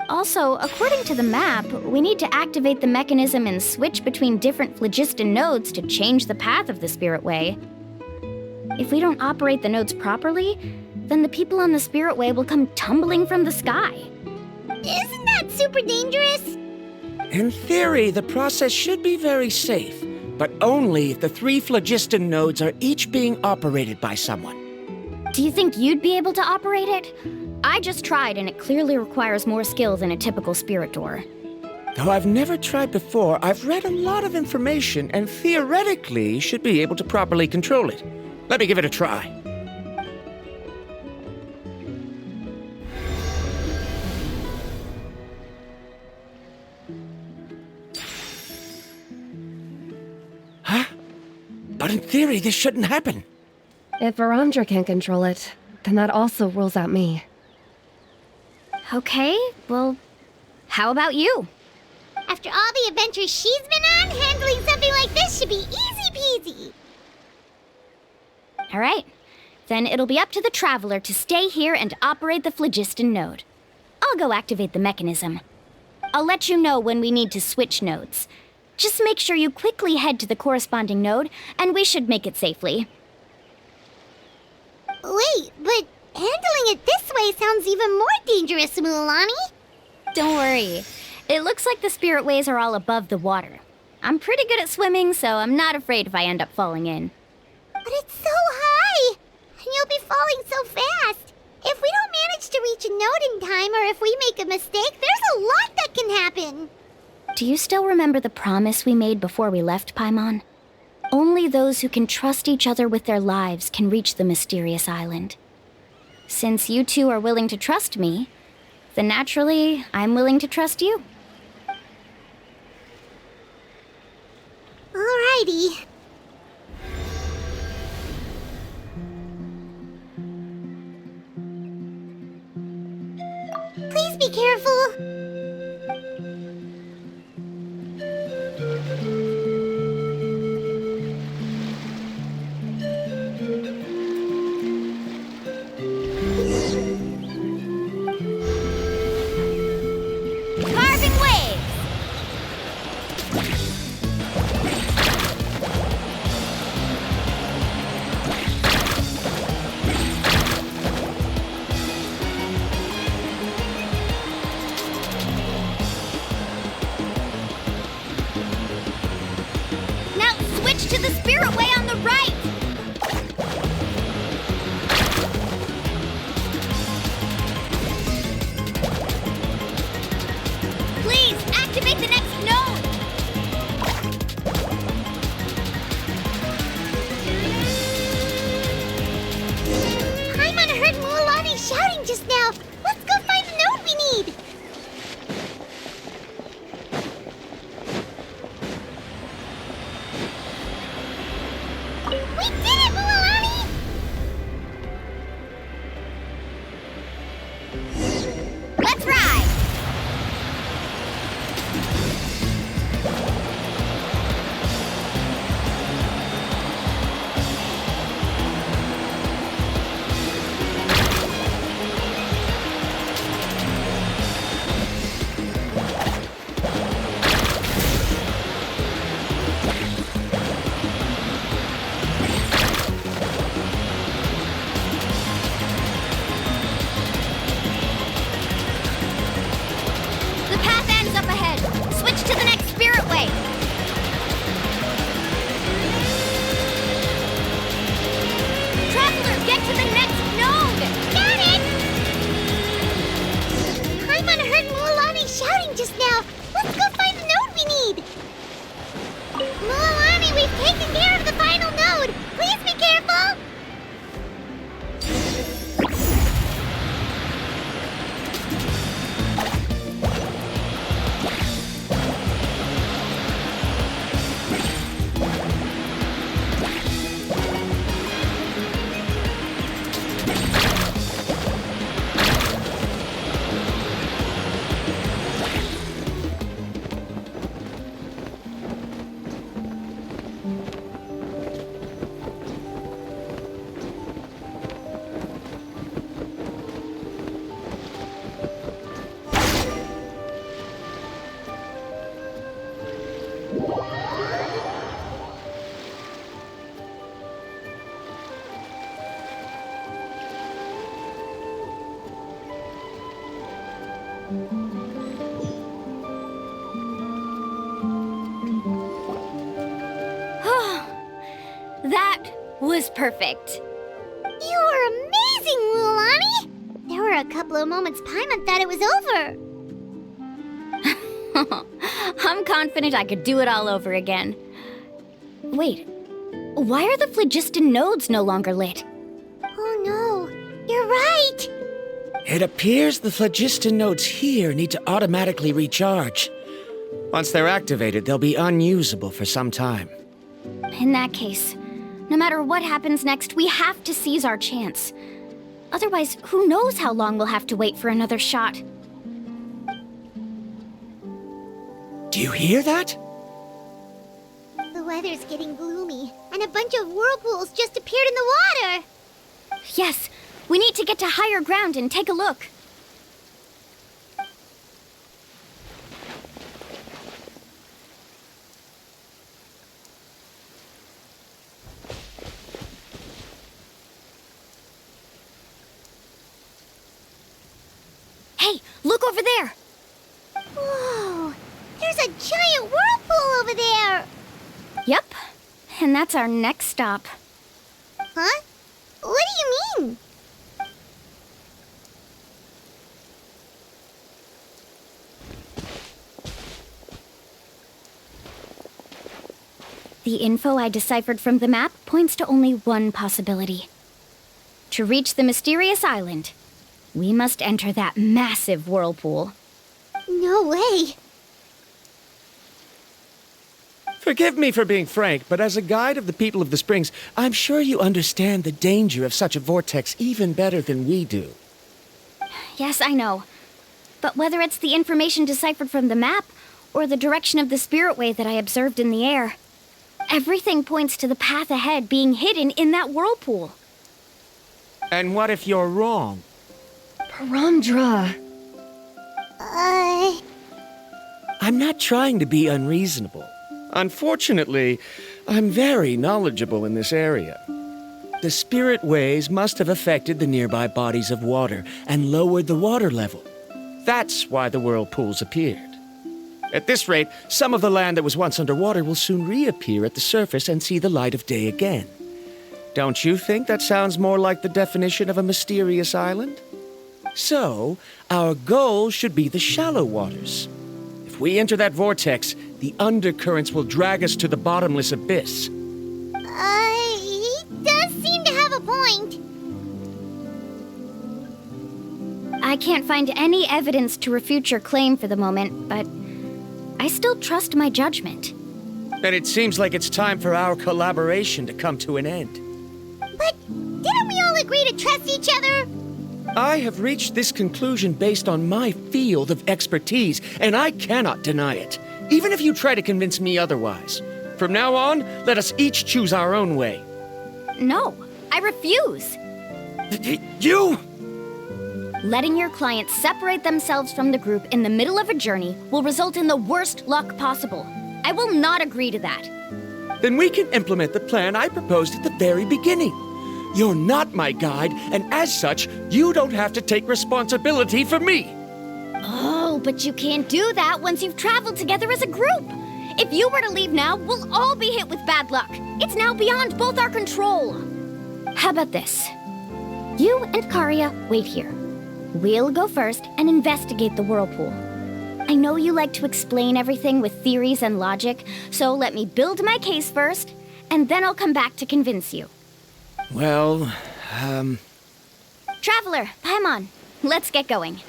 Also, according to the map, we need to activate the mechanism and switch between different phlogiston nodes to change the path of the spirit way. If we don't operate the nodes properly, then the people on the spirit way will come tumbling from the sky. Isn't that super dangerous? In theory, the process should be very safe, but only if the 3 phlogiston nodes are each being operated by someone. Do you think you'd be able to operate it? I just tried, and it clearly requires more skill than a typical spirit door. Though I've never tried before, I've read a lot of information and theoretically should be able to properly control it. Let me give it a try. Huh? But in theory, this shouldn't happen. If Verandra can't control it, then that also rules out me. Okay, well, how about you? After all the adventures she's been on, handling something like this should be easy peasy. All right, then it'll be up to the Traveler to stay here and operate the phlogiston node. I'll go activate the mechanism. I'll let you know when we need to switch nodes. Just make sure you quickly head to the corresponding node, and we should make it safely. Wait, but handling it this way sounds even more dangerous, Mualani. Don't worry. It looks like the spirit ways are all above the water. I'm pretty good at swimming, so I'm not afraid if I end up falling in. But it's so high! And you'll be falling so fast! If we don't manage to reach a node in time, or if we make a mistake, there's a lot that can happen! Do you still remember the promise we made before we left, Paimon? Only those who can trust each other with their lives can reach the mysterious island. Since you two are willing to trust me, then naturally, I'm willing to trust you. Alrighty. Please be careful. Carving waves! Now switch to the spirit way on the right! Please, activate the next node! Paimon heard Mualani shouting just now. Let's go find the node we need. We did it, Mualani! Let's ride! The path ends up ahead. Switch to the next spirit way. Traveler, get to the next node! Got it! Paimon heard Mualani shouting just now. Let's go find the node we need. Mualani, we've taken care of the final node. Please be careful. That was perfect. You were amazing, Mualani! There were a couple of moments Paimon thought it was over. I'm confident I could do it all over again. Wait, why are the phlogiston nodes no longer lit? Oh no, you're right! It appears the phlogiston nodes here need to automatically recharge. Once they're activated, they'll be unusable for some time. In that case, no matter what happens next, we have to seize our chance. Otherwise, who knows how long we'll have to wait for another shot. Do you hear that? The weather's getting gloomy, and a bunch of whirlpools just appeared in the water! Yes, we need to get to higher ground and take a look. Hey, look over there! Whoa! There's a giant whirlpool over there! Yep, and that's our next stop. Huh? What do you mean? The info I deciphered from the map points to only one possibility. To reach the mysterious island, we must enter that massive whirlpool. No way. Forgive me for being frank, but as a guide of the people of the Springs, I'm sure you understand the danger of such a vortex even better than we do. Yes, I know. But whether it's the information deciphered from the map, or the direction of the spirit way that I observed in the air, everything points to the path ahead being hidden in that whirlpool. And what if you're wrong? Paramdra. I'm not trying to be unreasonable. Unfortunately, I'm very knowledgeable in this area. The spirit ways must have affected the nearby bodies of water and lowered the water level. That's why the whirlpools appeared. At this rate, some of the land that was once underwater will soon reappear at the surface and see the light of day again. Don't you think that sounds more like the definition of a mysterious island? So, our goal should be the shallow waters. If we enter that vortex, the undercurrents will drag us to the bottomless abyss. He does seem to have a point. I can't find any evidence to refute your claim for the moment, but I still trust my judgment. Then it seems like it's time for our collaboration to come to an end. But didn't we all agree to trust each other? I have reached this conclusion based on my field of expertise, and I cannot deny it, even if you try to convince me otherwise. From now on, let us each choose our own way. No, I refuse. You! Letting your clients separate themselves from the group in the middle of a journey will result in the worst luck possible. I will not agree to that. Then we can implement the plan I proposed at the very beginning. You're not my guide, and as such, you don't have to take responsibility for me. Oh, but you can't do that once you've traveled together as a group. If you were to leave now, we'll all be hit with bad luck. It's now beyond both our control. How about this? You and Karya wait here. We'll go first and investigate the whirlpool. I know you like to explain everything with theories and logic, so let me build my case first, and then I'll come back to convince you. Well, Traveler, Paimon, let's get going.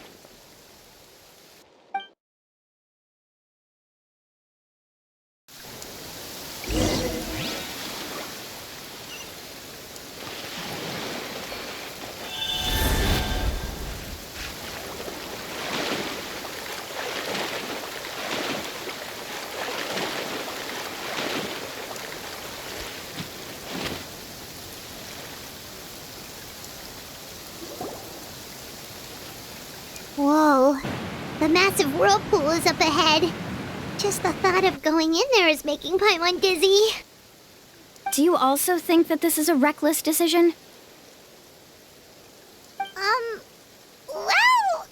Whoa. The massive whirlpool is up ahead. Just the thought of going in there is making Paimon dizzy. Do you also think that this is a reckless decision? Well...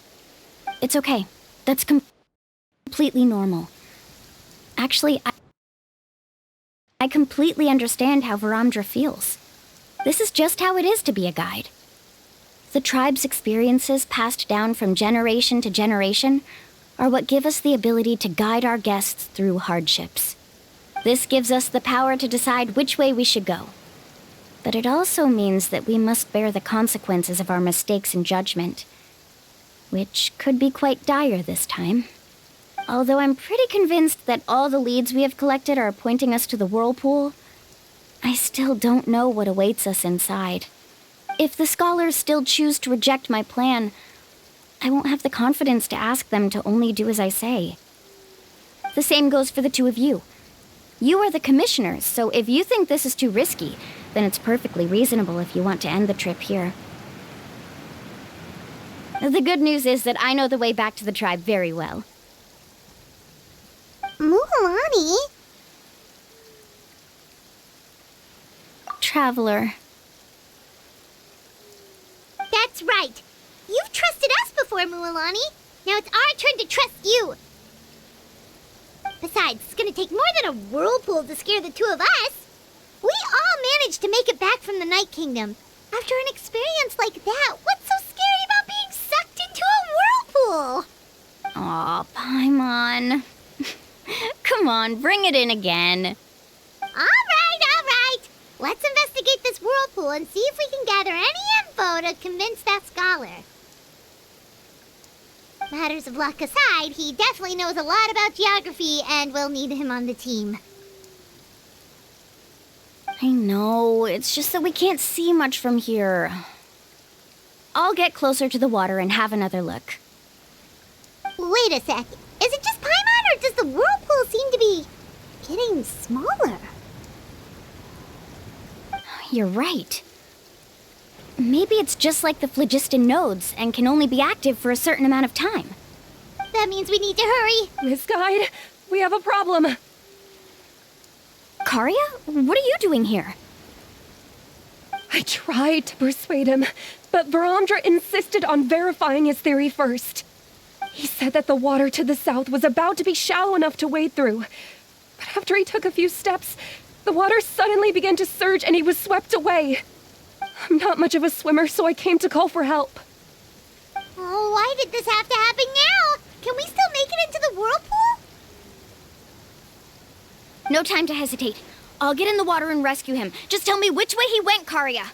It's okay. That's completely normal. Actually, I completely understand how Varamdra feels. This is just how it is to be a guide. The tribe's experiences passed down from generation to generation are what give us the ability to guide our guests through hardships. This gives us the power to decide which way we should go. But it also means that we must bear the consequences of our mistakes in judgment, which could be quite dire this time. Although I'm pretty convinced that all the leads we have collected are pointing us to the whirlpool, I still don't know what awaits us inside. If the scholars still choose to reject my plan, I won't have the confidence to ask them to only do as I say. The same goes for the two of you. You are the commissioners, so if you think this is too risky, then it's perfectly reasonable if you want to end the trip here. The good news is that I know the way back to the tribe very well. Mualani? Traveler. That's right. You've trusted us before, Mualani. Now it's our turn to trust you. Besides, it's gonna take more than a whirlpool to scare the two of us. We all managed to make it back from the Night Kingdom. After an experience like that, what's so scary about being sucked into a whirlpool? Aw, Paimon. Come on, bring it in again. All whirlpool and see if we can gather any info to convince that scholar. Matters of luck aside, he definitely knows a lot about geography, and we'll need him on the team. I know, it's just that we can't see much from here. I'll get closer to the water and have another look. Wait a sec. Is it just Paimon, or does the whirlpool seem to be getting smaller? You're right. Maybe it's just like the phlogiston nodes and can only be active for a certain amount of time. That means we need to hurry. Miss Guide, we have a problem. Karya? What are you doing here? I tried to persuade him, but Varamdra insisted on verifying his theory first. He said that the water to the south was about to be shallow enough to wade through. But after he took a few steps, the water suddenly began to surge and he was swept away. I'm not much of a swimmer, so I came to call for help. Oh, why did this have to happen now? Can we still make it into the whirlpool? No time to hesitate. I'll get in the water and rescue him. Just tell me which way he went, Karya.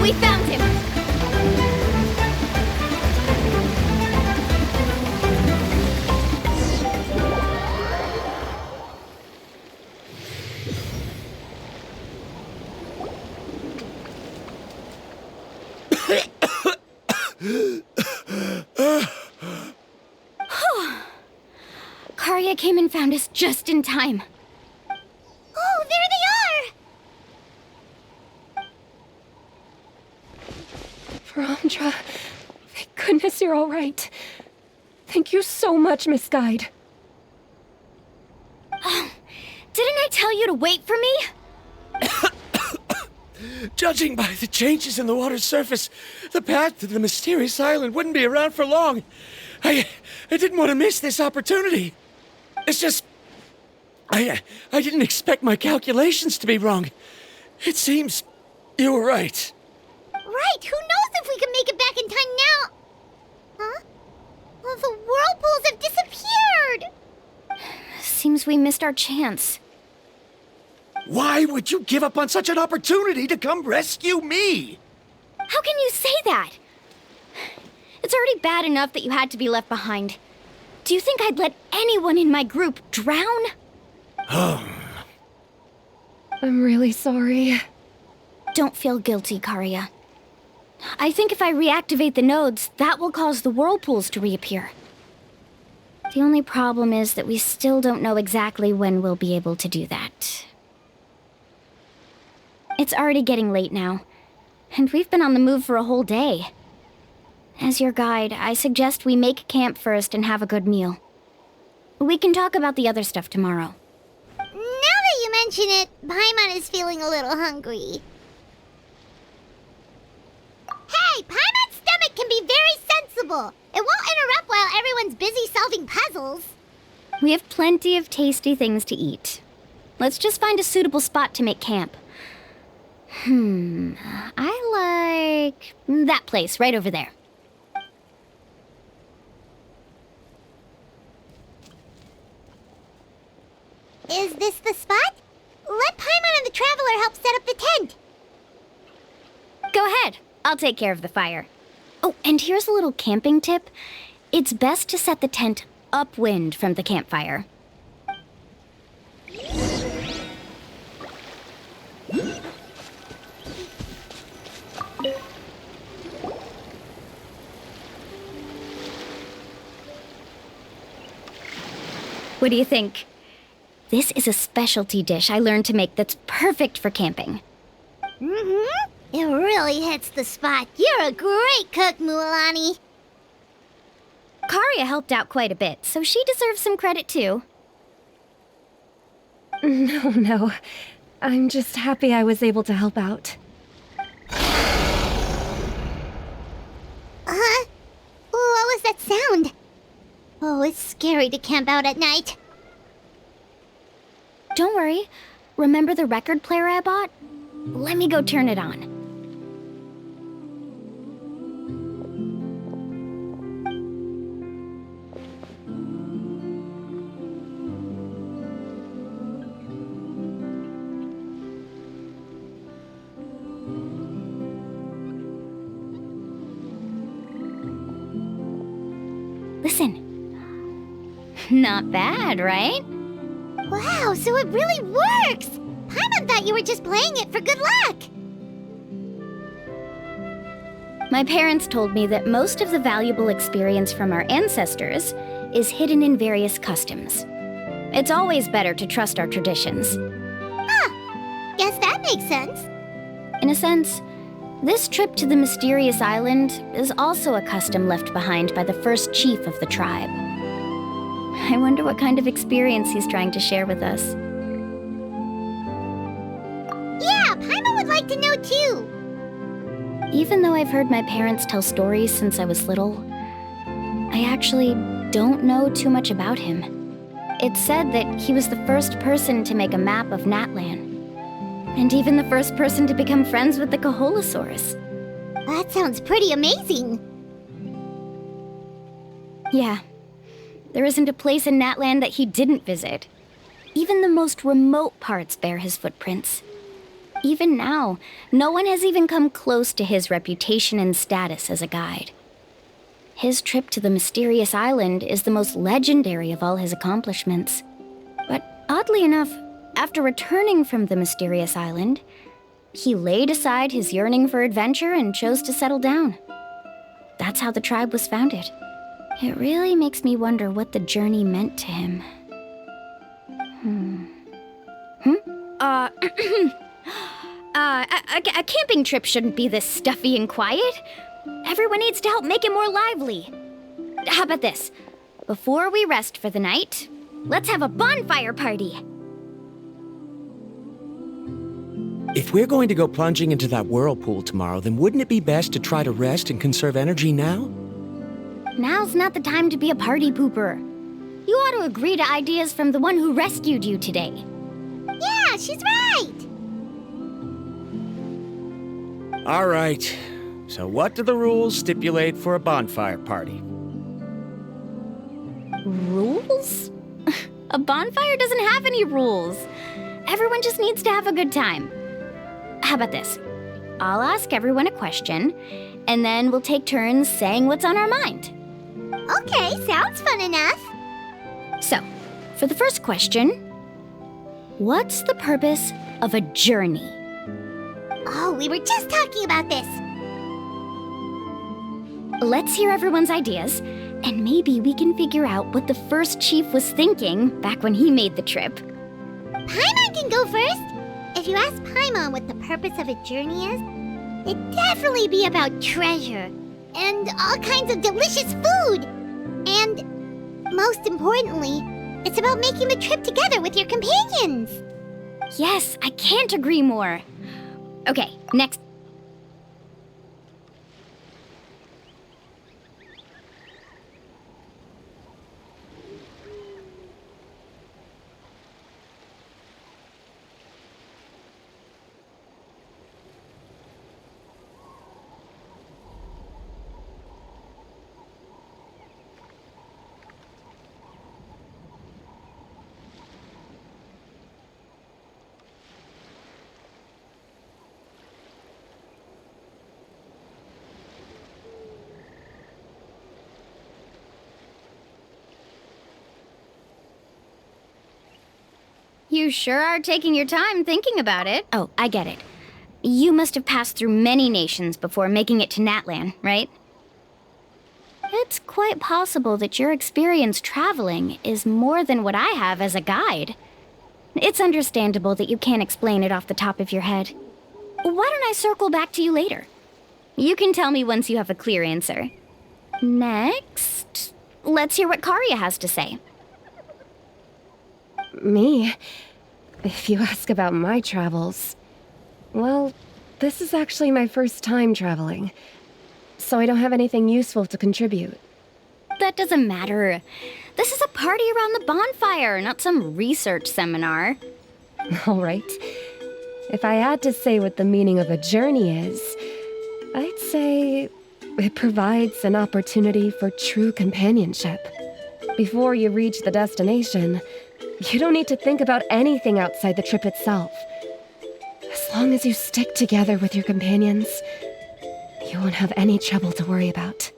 We found him! Karya came and found us just in time. Oh, there they are! Varamdra, thank goodness you're all right. Thank you so much, Miss Guide. Didn't I tell you to wait for me? Judging by the changes in the water's surface, the path to the mysterious island wouldn't be around for long. I didn't want to miss this opportunity. It's just... I didn't expect my calculations to be wrong. It seems you were right. Right, who knows if we can make it back in time now? Huh? Well, the whirlpools have disappeared! Seems we missed our chance. Why would you give up on such an opportunity to come rescue me? How can you say that? It's already bad enough that you had to be left behind. Do you think I'd let anyone in my group drown? I'm really sorry. Don't feel guilty, Karya. I think if I reactivate the nodes, that will cause the whirlpools to reappear. The only problem is that we still don't know exactly when we'll be able to do that. It's already getting late now, and we've been on the move for a whole day. As your guide, I suggest we make camp first and have a good meal. We can talk about the other stuff tomorrow. Now that you mention it, Paimon is feeling a little hungry. Hey, Paimon's stomach can be very sensible. It won't interrupt while everyone's busy solving puzzles. We have plenty of tasty things to eat. Let's just find a suitable spot to make camp. I like that place right over there. Is this the spot? Let Paimon and the Traveler help set up the tent. Go ahead. I'll take care of the fire. Oh, and here's a little camping tip. It's best to set the tent upwind from the campfire. What do you think? This is a specialty dish I learned to make that's perfect for camping. It really hits the spot. You're a great cook, Mualani. Karia helped out quite a bit, so she deserves some credit too. No. I'm just happy I was able to help out. Huh? What was that sound? Oh, it's scary to camp out at night. Don't worry. Remember the record player I bought? Let me go turn it on. Listen. Not bad, right? Wow, so it really works! Paimon thought you were just playing it for good luck! My parents told me that most of the valuable experience from our ancestors is hidden in various customs. It's always better to trust our traditions. Huh. Guess that makes sense. In a sense, this trip to the mysterious island is also a custom left behind by the first chief of the tribe. I wonder what kind of experience he's trying to share with us. Yeah, Paimon would like to know too. Even though I've heard my parents tell stories since I was little, I actually don't know too much about him. It's said that he was the first person to make a map of Natlan, and even the first person to become friends with the Kaholosaurus. That sounds pretty amazing. Yeah. There isn't a place in Natlan that he didn't visit. Even the most remote parts bear his footprints. Even now, no one has even come close to his reputation and status as a guide. His trip to the mysterious island is the most legendary of all his accomplishments. But oddly enough, after returning from the mysterious island, he laid aside his yearning for adventure and chose to settle down. That's how the tribe was founded. It really makes me wonder what the journey meant to him. A camping trip shouldn't be this stuffy and quiet. Everyone needs to help make it more lively. How about this? Before we rest for the night, let's have a bonfire party. If we're going to go plunging into that whirlpool tomorrow, then wouldn't it be best to try to rest and conserve energy now? Now's not the time to be a party pooper. You ought to agree to ideas from the one who rescued you today. Yeah, she's right! All right. So what do the rules stipulate for a bonfire party? Rules? A bonfire doesn't have any rules. Everyone just needs to have a good time. How about this? I'll ask everyone a question, and then we'll take turns saying what's on our mind. Okay, sounds fun enough. So, for the first question, what's the purpose of a journey? Oh, we were just talking about this. Let's hear everyone's ideas, and maybe we can figure out what the first chief was thinking back when he made the trip. Paimon can go first. If you ask Paimon what the purpose of a journey is, it'd definitely be about treasure and all kinds of delicious food. And most importantly, it's about making the trip together with your companions. Yes, I can't agree more. Okay, next. You sure are taking your time thinking about it. Oh, I get it. You must have passed through many nations before making it to Natlan, right? It's quite possible that your experience traveling is more than what I have as a guide. It's understandable that you can't explain it off the top of your head. Why don't I circle back to you later? You can tell me once you have a clear answer. Next, let's hear what Karya has to say. Me? If you ask about my travels... Well, this is actually my first time traveling, so I don't have anything useful to contribute. That doesn't matter. This is a party around the bonfire, not some research seminar. All right. If I had to say what the meaning of a journey is, I'd say it provides an opportunity for true companionship. Before you reach the destination, you don't need to think about anything outside the trip itself. As long as you stick together with your companions, you won't have any trouble to worry about.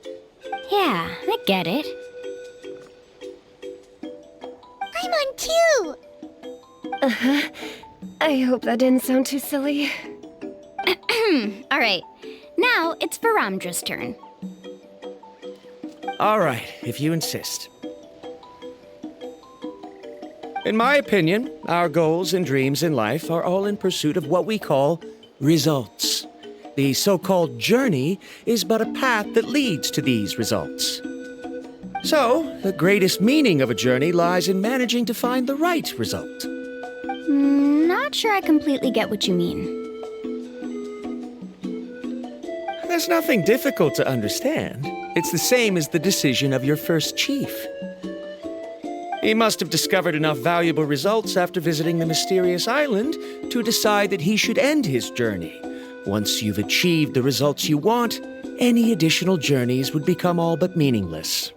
Yeah, I get it. I'm on too! Uh-huh. I hope that didn't sound too silly. All right, now it's Varamdra's turn. All right, if you insist. In my opinion, our goals and dreams in life are all in pursuit of what we call results. The so-called journey is but a path that leads to these results. So, the greatest meaning of a journey lies in managing to find the right result. Not sure I completely get what you mean. There's nothing difficult to understand. It's the same as the decision of your first chief. He must have discovered enough valuable results after visiting the mysterious island to decide that he should end his journey. Once you've achieved the results you want, any additional journeys would become all but meaningless.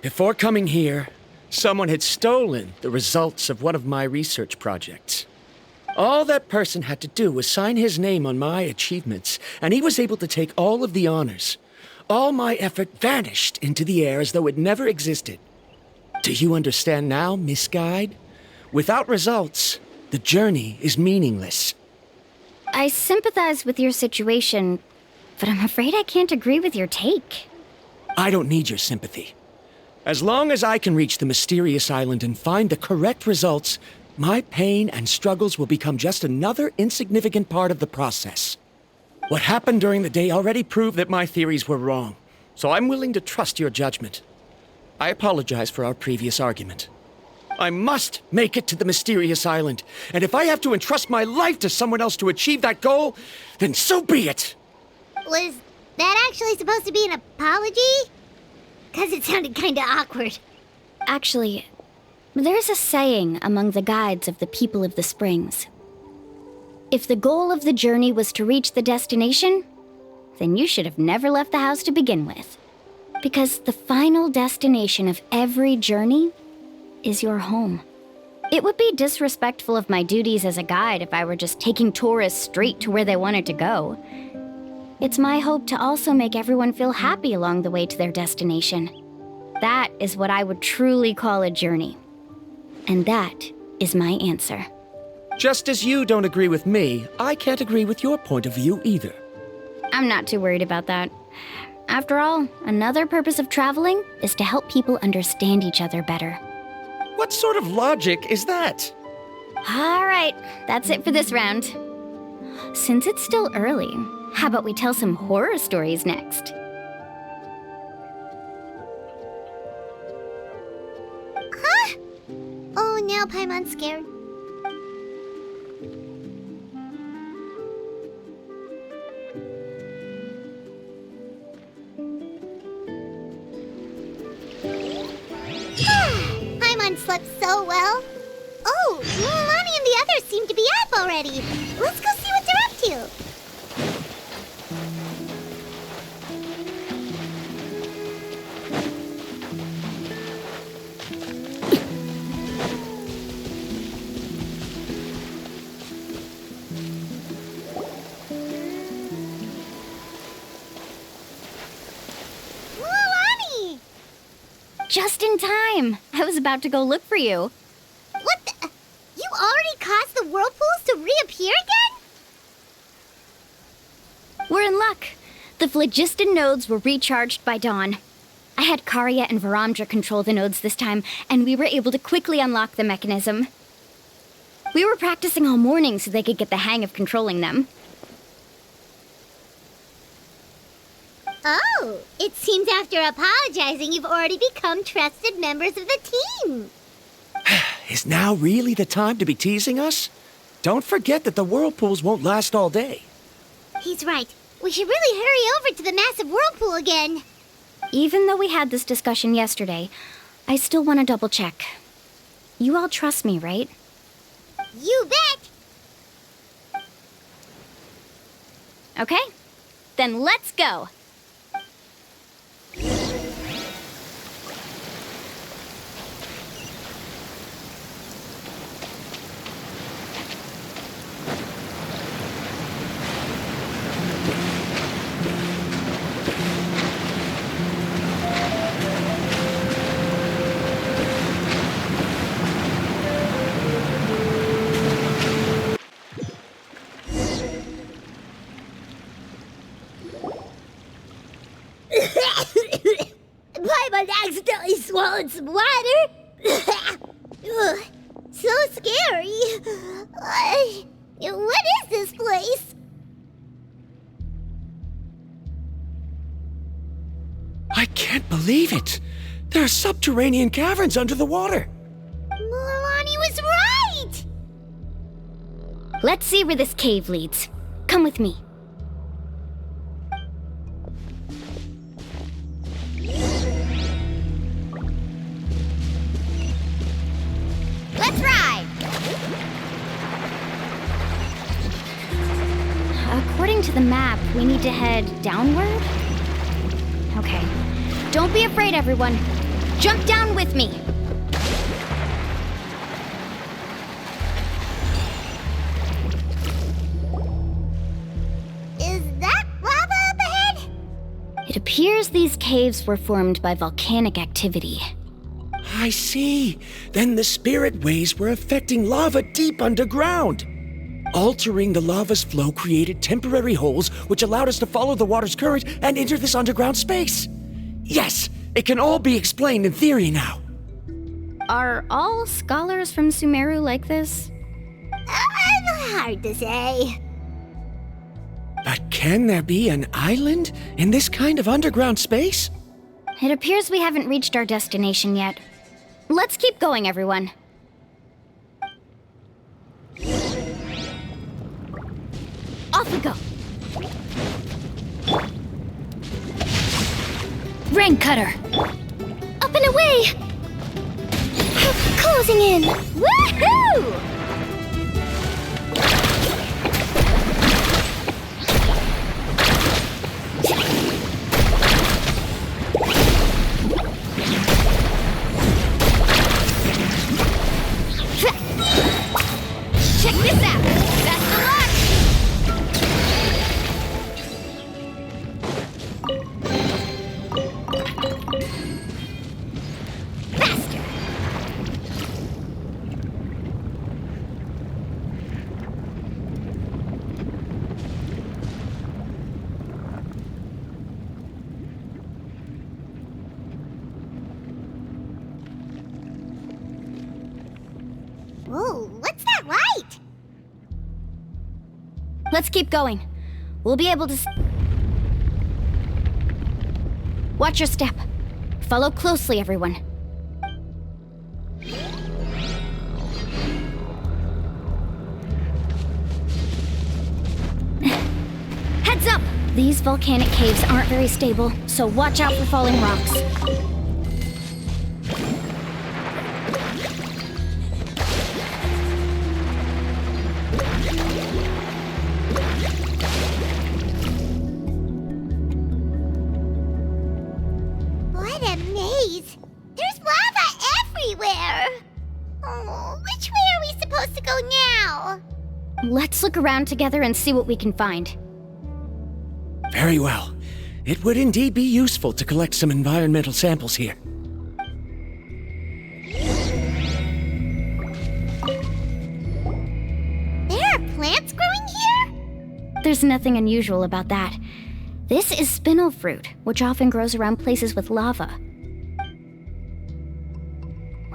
Before coming here, someone had stolen the results of one of my research projects. All that person had to do was sign his name on my achievements, and he was able to take all of the honors. All my effort vanished into the air as though it never existed. Do you understand now, Miss Guide? Without results, the journey is meaningless. I sympathize with your situation, but I'm afraid I can't agree with your take. I don't need your sympathy. As long as I can reach the mysterious island and find the correct results, my pain and struggles will become just another insignificant part of the process. What happened during the day already proved that my theories were wrong, so I'm willing to trust your judgment. I apologize for our previous argument. I must make it to the mysterious island, and if I have to entrust my life to someone else to achieve that goal, then so be it! Was that actually supposed to be an apology? Because it sounded kinda awkward. Actually, there's a saying among the guides of the people of the Springs. If the goal of the journey was to reach the destination, then you should have never left the house to begin with. Because the final destination of every journey is your home. It would be disrespectful of my duties as a guide if I were just taking tourists straight to where they wanted to go. It's my hope to also make everyone feel happy along the way to their destination. That is what I would truly call a journey. And that is my answer. Just as you don't agree with me, I can't agree with your point of view either. I'm not too worried about that. After all, another purpose of traveling is to help people understand each other better. What sort of logic is that? All right, that's it for this round. Since it's still early, how about we tell some horror stories next? Huh? Oh, now Paimon's scared. Paimon slept so well. Oh, Mulan and the others seem to be up already. Let's go see what they're up to. Mulan! Just in time. I was about to go look for you. What the? You already caused the whirlpools to reappear again? We're in luck. The phlogiston nodes were recharged by dawn. I had Karya and Varamdra control the nodes this time, and we were able to quickly unlock the mechanism. We were practicing all morning so they could get the hang of controlling them. Oh, it seems after apologizing, you've already become trusted members of the team. Is now really the time to be teasing us? Don't forget that the whirlpools won't last all day. He's right. We should really hurry over to the massive whirlpool again. Even though we had this discussion yesterday, I still want to double check. You all trust me, right? You bet! Okay, then let's go. Paimon accidentally swallowed some water. Ugh, so scary. What is this place? I can't believe it. There are subterranean caverns under the water. Milani was right! Let's see where this cave leads. Come with me. Let's ride! According to the map, we need to head downward? Okay. Don't be afraid, everyone. Jump down with me. Is that lava up ahead? It appears these caves were formed by volcanic activity. I see. Then the spirit waves were affecting lava deep underground. Altering the lava's flow created temporary holes which allowed us to follow the water's current and enter this underground space. Yes, it can all be explained in theory now. Are all scholars from Sumeru like this? Hard to say. But can there be an island in this kind of underground space? It appears we haven't reached our destination yet. Let's keep going, everyone. Off we go. Rain cutter. Up and away. Closing in. Woohoo! Check this out. That's the launch. Faster. Whoa, what's that light? Let's keep going. We'll be able to watch your step. Follow closely, everyone. Heads up! These volcanic caves aren't very stable, so watch out for falling rocks. What a maze! There's lava everywhere! Oh, which way are we supposed to go now? Let's look around together and see what we can find. Very well. It would indeed be useful to collect some environmental samples here. There are plants growing here? There's nothing unusual about that. This is spinel fruit, which often grows around places with lava.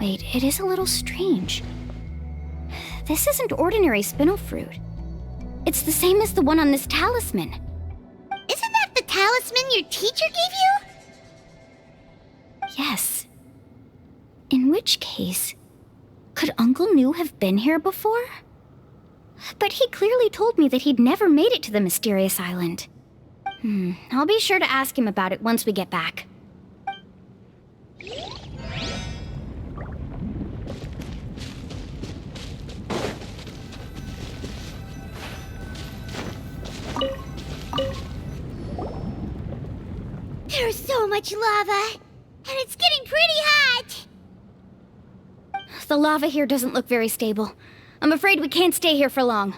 Wait, it is a little strange. This isn't ordinary spinel fruit. It's the same as the one on this talisman. Isn't that the talisman your teacher gave you? Yes. In which case, could Uncle New have been here before? But he clearly told me that he'd never made it to the mysterious island. I'll be sure to ask him about it once we get back. There's so much lava, and it's getting pretty hot. The lava here doesn't look very stable. I'm afraid we can't stay here for long.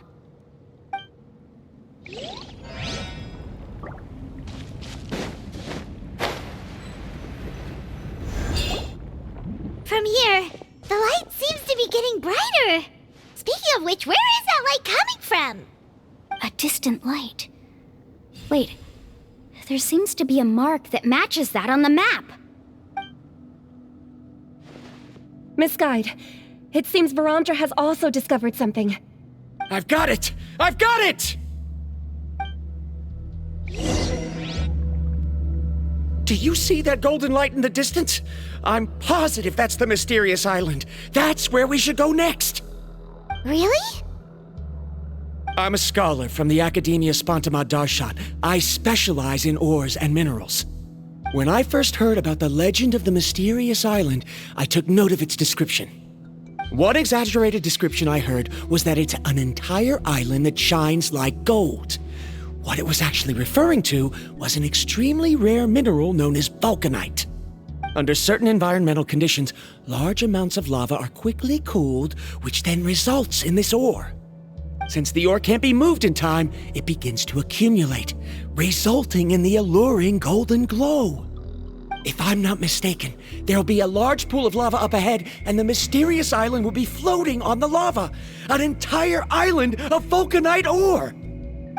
From here, the light seems to be getting brighter. Speaking of which, where is that light coming from? A distant light. Wait, there seems to be a mark that matches that on the map. Miss Guide, it seems Verandra has also discovered something. I've got it! I've got it! Do you see that golden light in the distance? I'm positive that's the mysterious island. That's where we should go next. Really? I'm a scholar from the Academia Spontima Darshat. I specialize in ores and minerals. When I first heard about the legend of the mysterious island, I took note of its description. One exaggerated description I heard was that it's an entire island that shines like gold. What it was actually referring to was an extremely rare mineral known as vulcanite. Under certain environmental conditions, large amounts of lava are quickly cooled, which then results in this ore. Since the ore can't be moved in time, it begins to accumulate, resulting in the alluring golden glow. If I'm not mistaken, there'll be a large pool of lava up ahead, and the mysterious island will be floating on the lava. An entire island of vulcanite ore!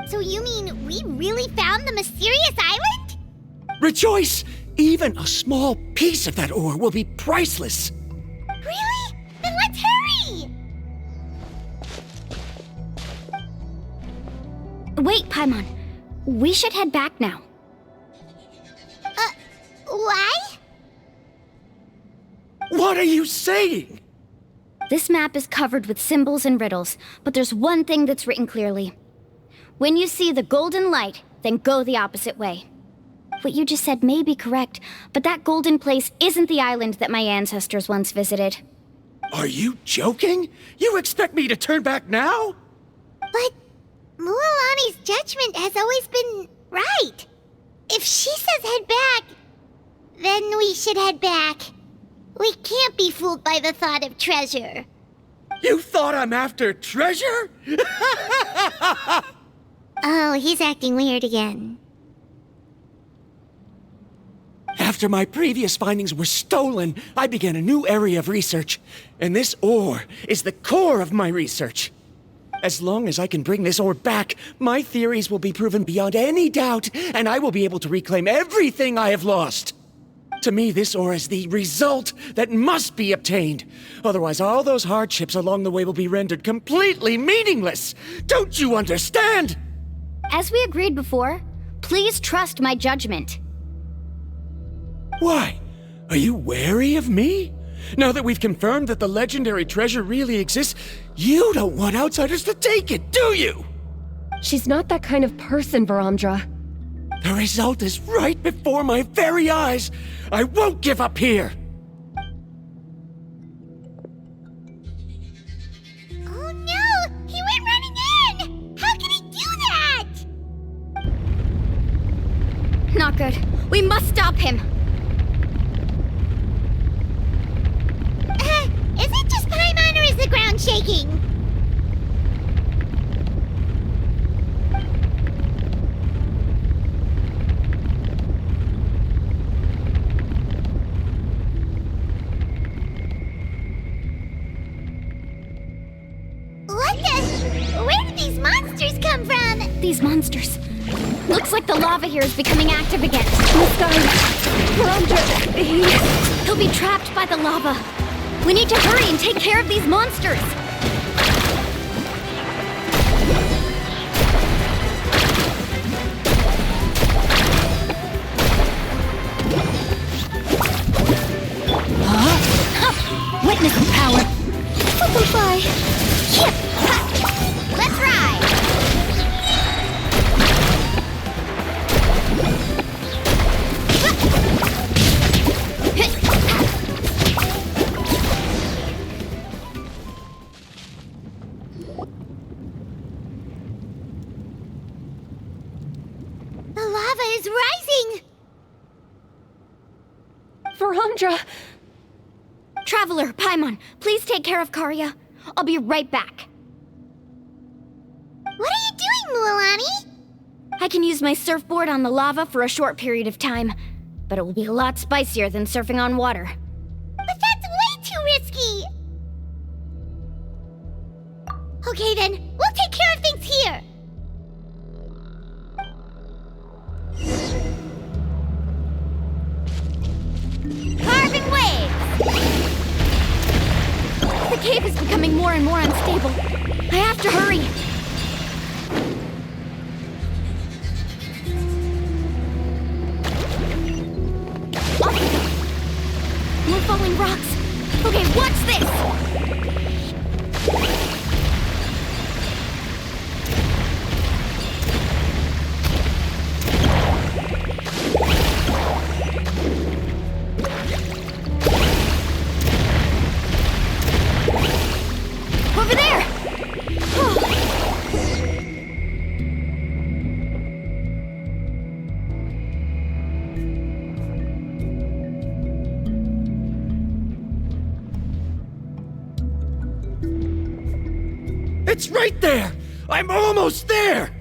So you mean we really found the mysterious island? Rejoice! Even a small piece of that ore will be priceless. Really? Then let's hurry! Wait, Paimon. We should head back now. Why? What are you saying? This map is covered with symbols and riddles, but there's one thing that's written clearly. When you see the golden light, then go the opposite way. What you just said may be correct, but that golden place isn't the island that my ancestors once visited. Are you joking? You expect me to turn back now? But Mualani's judgment has always been right. If she says head back, then we should head back. We can't be fooled by the thought of treasure. You thought I'm after treasure? Oh, he's acting weird again. After my previous findings were stolen, I began a new area of research. And this ore is the core of my research. As long as I can bring this ore back, my theories will be proven beyond any doubt, and I will be able to reclaim everything I have lost. To me, this ore is the result that must be obtained. Otherwise, all those hardships along the way will be rendered completely meaningless. Don't you understand? As we agreed before, please trust my judgment. Why? Are you wary of me? Now that we've confirmed that the legendary treasure really exists, you don't want outsiders to take it, do you? She's not that kind of person, Verandra. The result is right before my very eyes. I won't give up here. Oh no! He went running in! How can he do that? Not good. We must stop him. Is it just Paimon or is the ground shaking? Where did these monsters come from? These monsters. Looks like the lava here is becoming active again. Miss Guide, Verandra, He'll be trapped by the lava. We need to hurry and take care of these monsters! Witness the power! Simplify! Let's ride! The lava is rising! Verandra! Traveler, Paimon, please take care of Karya. I'll be right back. What are you doing, Mualani? I can use my surfboard on the lava for a short period of time, but it will be a lot spicier than surfing on water. But that's way too risky! Okay then, we'll take care of things here! Carving waves! The cave is becoming more and more unstable. I have to hurry. Oh. More falling rocks. Okay, watch this! Over there! It's right there! I'm almost there!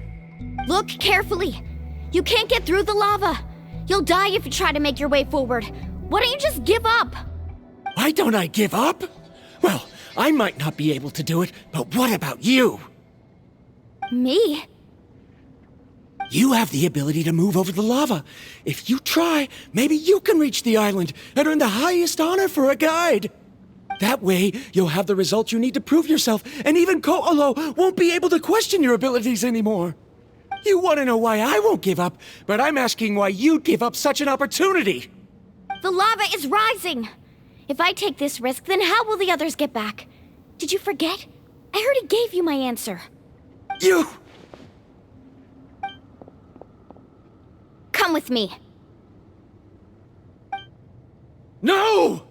Look carefully. You can't get through the lava. You'll die if you try to make your way forward. Why don't you just give up? Why don't I give up? Well, I might not be able to do it, but what about you? Me? You have the ability to move over the lava. If you try, maybe you can reach the island and earn the highest honor for a guide. That way, you'll have the results you need to prove yourself, and even Ko'olo won't be able to question your abilities anymore. You want to know why I won't give up, but I'm asking why you'd give up such an opportunity. The lava is rising. If I take this risk, then how will the others get back? Did you forget? I already gave you my answer. You... Come with me. No!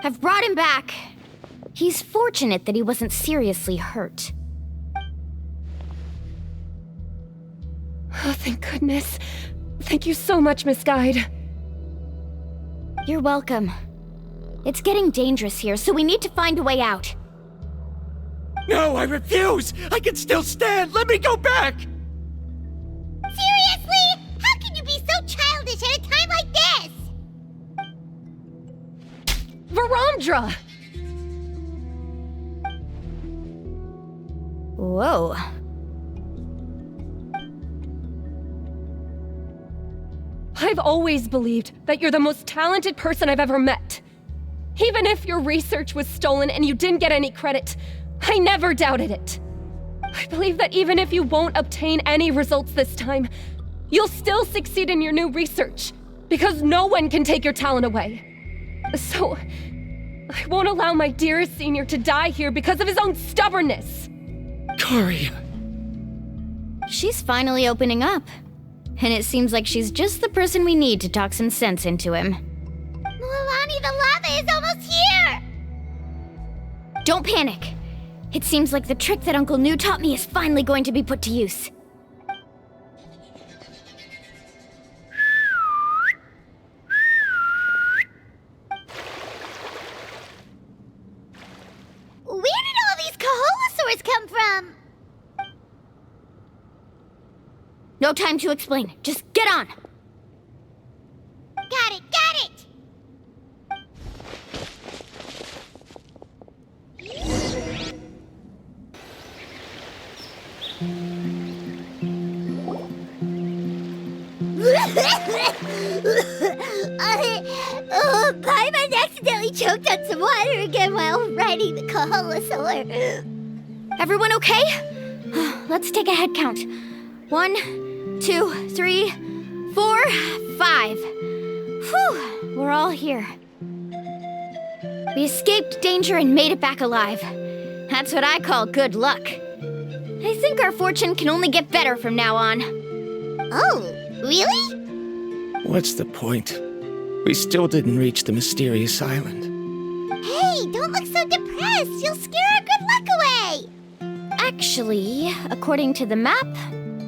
I've brought him back. He's fortunate that he wasn't seriously hurt. Oh, thank goodness. Thank you so much, Miss Guide. You're welcome. It's getting dangerous here, so we need to find a way out. No, I refuse! I can still stand! Let me go back! Seriously? How can you be so childish at a time like this? Verandra! Whoa. I've always believed that you're the most talented person I've ever met. Even if your research was stolen and you didn't get any credit, I never doubted it. I believe that even if you won't obtain any results this time, you'll still succeed in your new research, because no one can take your talent away. So, I won't allow my dearest senior to die here because of his own stubbornness. Karya. She's finally opening up. And it seems like she's just the person we need to talk some sense into him. Mualani, the lava is almost here! Don't panic. It seems like the trick that Uncle New taught me is finally going to be put to use. Where did all these Kaholosaurs come from? No time to explain. Just get on! Got it, got it! Paimon accidentally choked on some water again while riding the Koholosaur. Everyone okay? Let's take a head count. 1, 2, 3, 4, 5. Whew, we're all here. We escaped danger and made it back alive. That's what I call good luck. I think our fortune can only get better from now on. Oh, really? What's the point? We still didn't reach the mysterious island. Hey, don't look so depressed. You'll scare our good luck away. Actually, according to the map,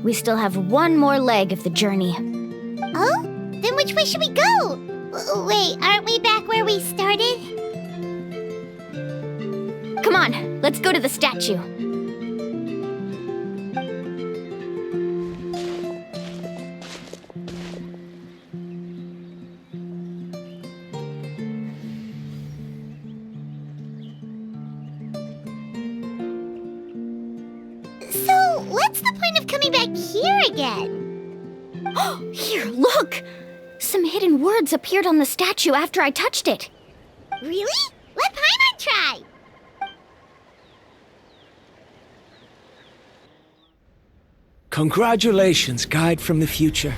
we still have one more leg of the journey. Oh? Then which way should we go? Wait, aren't we back where we started? Come on, let's go to the statue. So, what's the point of coming back here again? Here, look! Some hidden words appeared on the statue after I touched it. Really? Let Paimon try! Congratulations, guide from the future.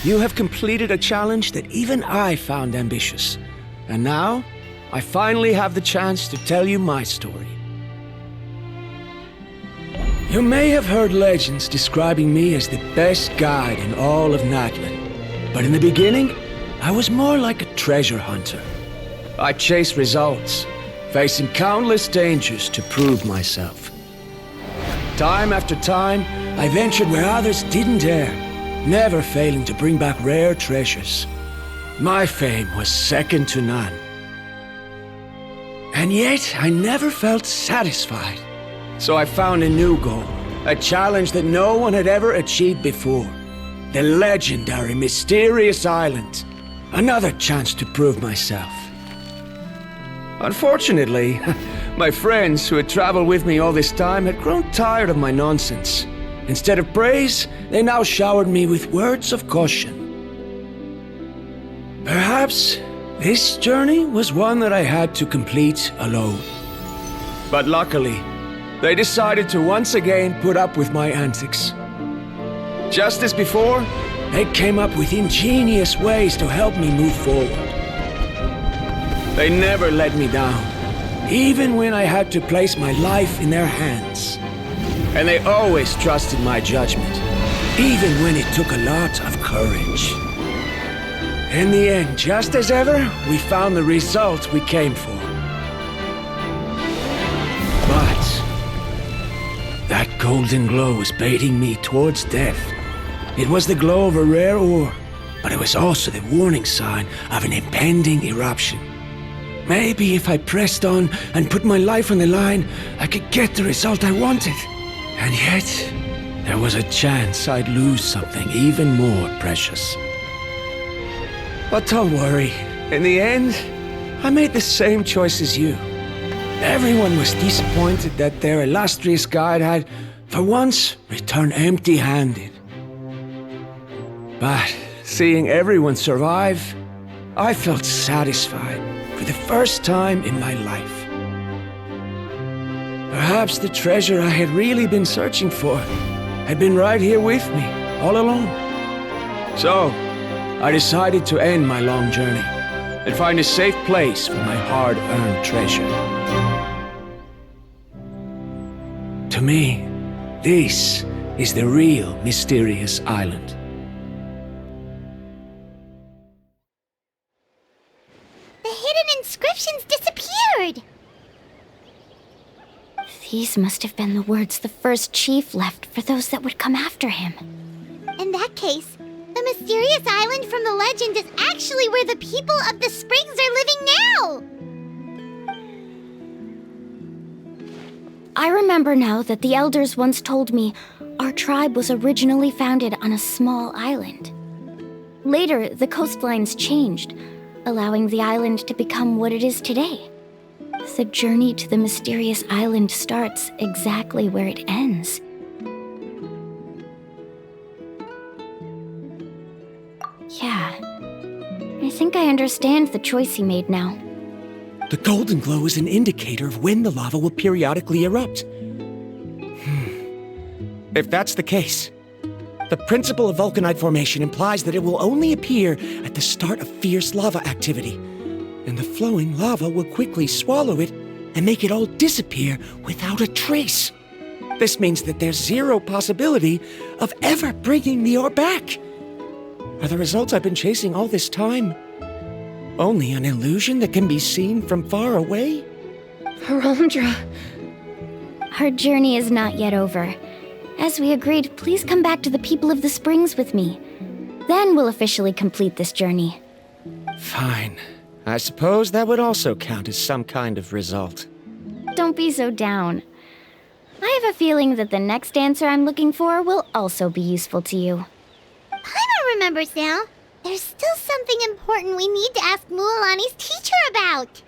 You have completed a challenge that even I found ambitious. And now, I finally have the chance to tell you my story. You may have heard legends describing me as the best guide in all of Natlan. But in the beginning, I was more like a treasure hunter. I chased results, facing countless dangers to prove myself. Time after time, I ventured where others didn't dare, never failing to bring back rare treasures. My fame was second to none. And yet, I never felt satisfied. So I found a new goal, a challenge that no one had ever achieved before. The legendary Mysterious Island. Another chance to prove myself. Unfortunately, my friends who had traveled with me all this time had grown tired of my nonsense. Instead of praise, they now showered me with words of caution. Perhaps this journey was one that I had to complete alone. But luckily, they decided to once again put up with my antics. Just as before, they came up with ingenious ways to help me move forward. They never let me down, even when I had to place my life in their hands. And they always trusted my judgment, even when it took a lot of courage. In the end, just as ever, we found the result we came for. But that golden glow was baiting me towards death. It was the glow of a rare ore, but it was also the warning sign of an impending eruption. Maybe if I pressed on and put my life on the line, I could get the result I wanted. And yet, there was a chance I'd lose something even more precious. But don't worry, in the end, I made the same choice as you. Everyone was disappointed that their illustrious guide had, for once, returned empty-handed. But seeing everyone survive, I felt satisfied for the first time in my life. Perhaps the treasure I had really been searching for had been right here with me, all along. So, I decided to end my long journey and find a safe place for my hard-earned treasure. To me, this is the real Mysterious Island. The hidden inscriptions disappeared! These must have been the words the first chief left for those that would come after him. In that case, the mysterious island from the legend is actually where the people of the springs are living now! I remember now that the elders once told me our tribe was originally founded on a small island. Later, the coastlines changed, allowing the island to become what it is today. The journey to the mysterious island starts exactly where it ends. Yeah, I think I understand the choice he made now. The golden glow is an indicator of when the lava will periodically erupt. If that's the case, the principle of vulcanite formation implies that it will only appear at the start of fierce lava activity, and the flowing lava will quickly swallow it and make it all disappear without a trace. This means that there's zero possibility of ever bringing the ore back. Are the results I've been chasing all this time only an illusion that can be seen from far away? Harandra. Our journey is not yet over. As we agreed, please come back to the People of the Springs with me. Then we'll officially complete this journey. Fine. I suppose that would also count as some kind of result. Don't be so down. I have a feeling that the next answer I'm looking for will also be useful to you. Paimon remembers now. There's still something important we need to ask Mualani's teacher about.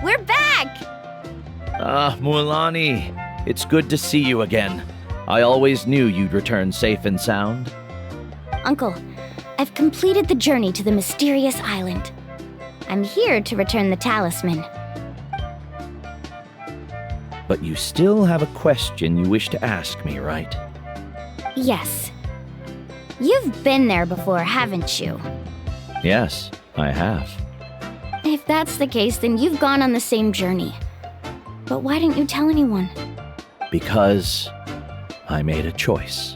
We're back! Mualani, it's good to see you again. I always knew you'd return safe and sound. Uncle, I've completed the journey to the mysterious island. I'm here to return the talisman. But you still have a question you wish to ask me, right? Yes. You've been there before, haven't you? Yes, I have. If that's the case, then you've gone on the same journey. But why didn't you tell anyone? Because I made a choice.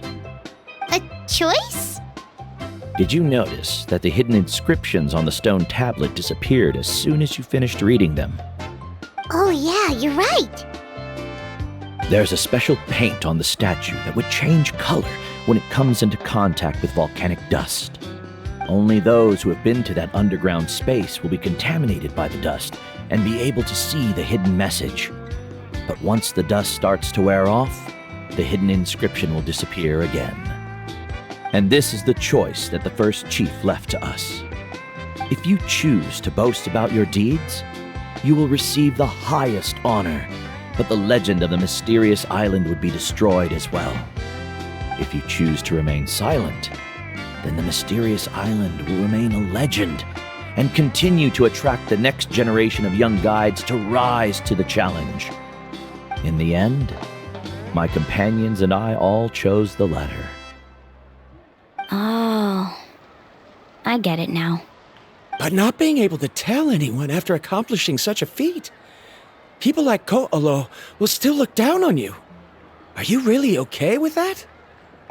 A choice? Did you notice that the hidden inscriptions on the stone tablet disappeared as soon as you finished reading them? Oh yeah, you're right. There's a special paint on the statue that would change color when it comes into contact with volcanic dust. Only those who have been to that underground space will be contaminated by the dust and be able to see the hidden message. But once the dust starts to wear off, the hidden inscription will disappear again. And this is the choice that the first chief left to us. If you choose to boast about your deeds, you will receive the highest honor, but the legend of the mysterious island would be destroyed as well. If you choose to remain silent, then the mysterious island will remain a legend and continue to attract the next generation of young guides to rise to the challenge. In the end, my companions and I all chose the latter. Oh, I get it now. But not being able to tell anyone after accomplishing such a feat, people like Ko'olo will still look down on you. Are you really okay with that?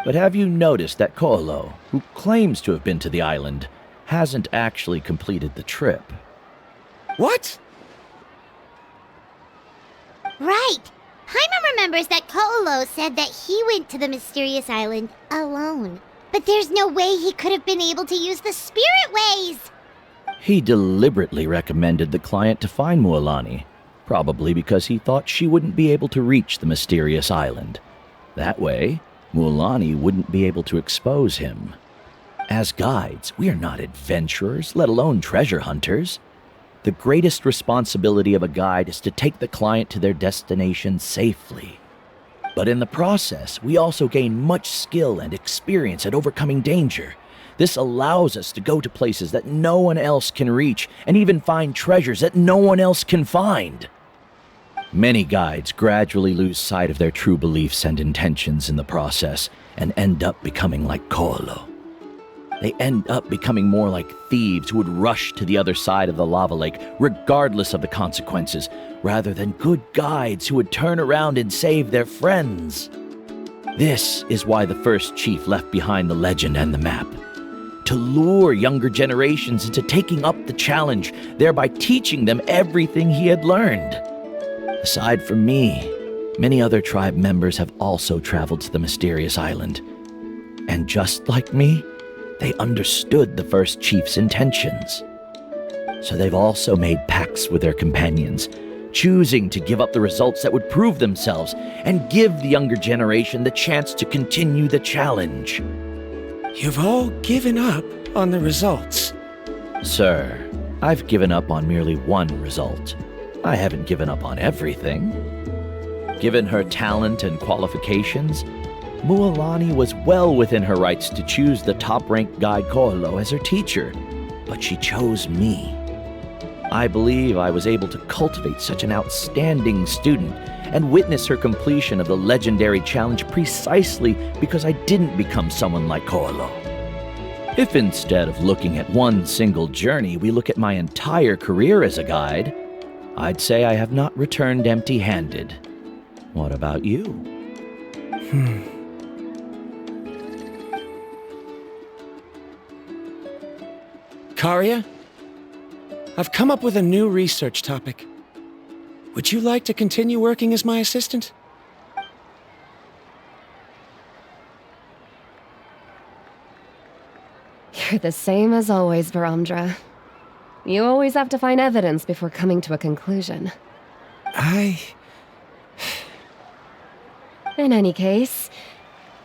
But have you noticed that Ko'olo, who claims to have been to the island, hasn't actually completed the trip? What? Right. Paimon remembers that Ko'olo said that he went to the mysterious island alone. But there's no way he could have been able to use the spirit ways! He deliberately recommended the client to find Mualani, probably because he thought she wouldn't be able to reach the mysterious island. That way, Mualani wouldn't be able to expose him. As guides, we are not adventurers, let alone treasure hunters. the greatest responsibility of a guide is to take the client to their destination safely. But in the process, we also gain much skill and experience at overcoming danger. This allows us to go to places that no one else can reach, and even find treasures that no one else can find. Many guides gradually lose sight of their true beliefs and intentions in the process, and end up becoming like Koolo. They end up becoming more like thieves who would rush to the other side of the lava lake, regardless of the consequences, rather than good guides who would turn around and save their friends. This is why the first chief left behind the legend and the map. To lure younger generations into taking up the challenge, thereby teaching them everything he had learned. Aside from me, many other tribe members have also traveled to the mysterious island. And just like me, they understood the first chief's intentions. So they've also made pacts with their companions, choosing to give up the results that would prove themselves and give the younger generation the chance to continue the challenge. You've all given up on the results. Sir, I've given up on merely one result. I haven't given up on everything. Given her talent and qualifications, Mualani was well within her rights to choose the top-ranked guide Koolo as her teacher, but she chose me. I believe I was able to cultivate such an outstanding student and witness her completion of the legendary challenge precisely because I didn't become someone like Koolo. If instead of looking at one single journey, we look at my entire career as a guide, I'd say I have not returned empty-handed. What about you? Karia, I've come up with a new research topic. Would you like to continue working as my assistant? You're the same as always, Varamdra. You always have to find evidence before coming to a conclusion. In any case,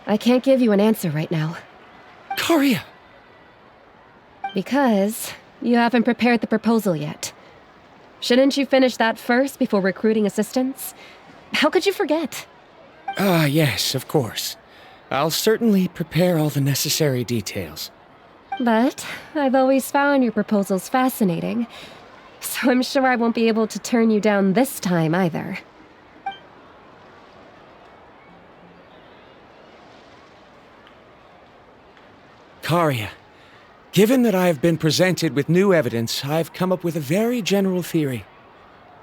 I can't give you an answer right now. Karia! Because you haven't prepared the proposal yet. Shouldn't you finish that first before recruiting assistants? How could you forget? Yes, of course. I'll certainly prepare all the necessary details. But I've always found your proposals fascinating, so I'm sure I won't be able to turn you down this time either. Karia, given that I have been presented with new evidence, I've come up with a very general theory.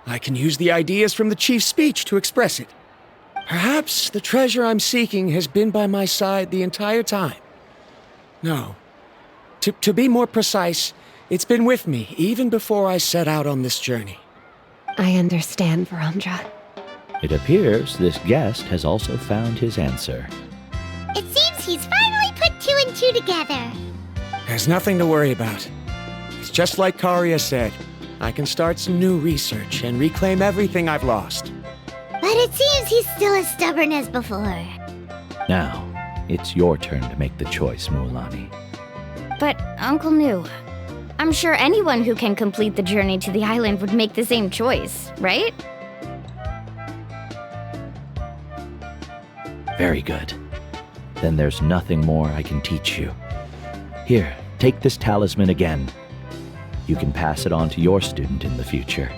I can use the ideas from the chief's speech to express it. Perhaps the treasure I'm seeking has been by my side the entire time. No. To be more precise, it's been with me even before I set out on this journey. I understand, Varamdra. It appears this guest has also found his answer. It seems he's finally put two and two together. There's nothing to worry about. It's just like Karia said. I can start some new research and reclaim everything I've lost. But it seems he's still as stubborn as before. Now, it's your turn to make the choice, Mualani. But, Uncle Nu, I'm sure anyone who can complete the journey to the island would make the same choice, right? Very good. Then there's nothing more I can teach you. Here, take this talisman again. You can pass it on to your student in the future.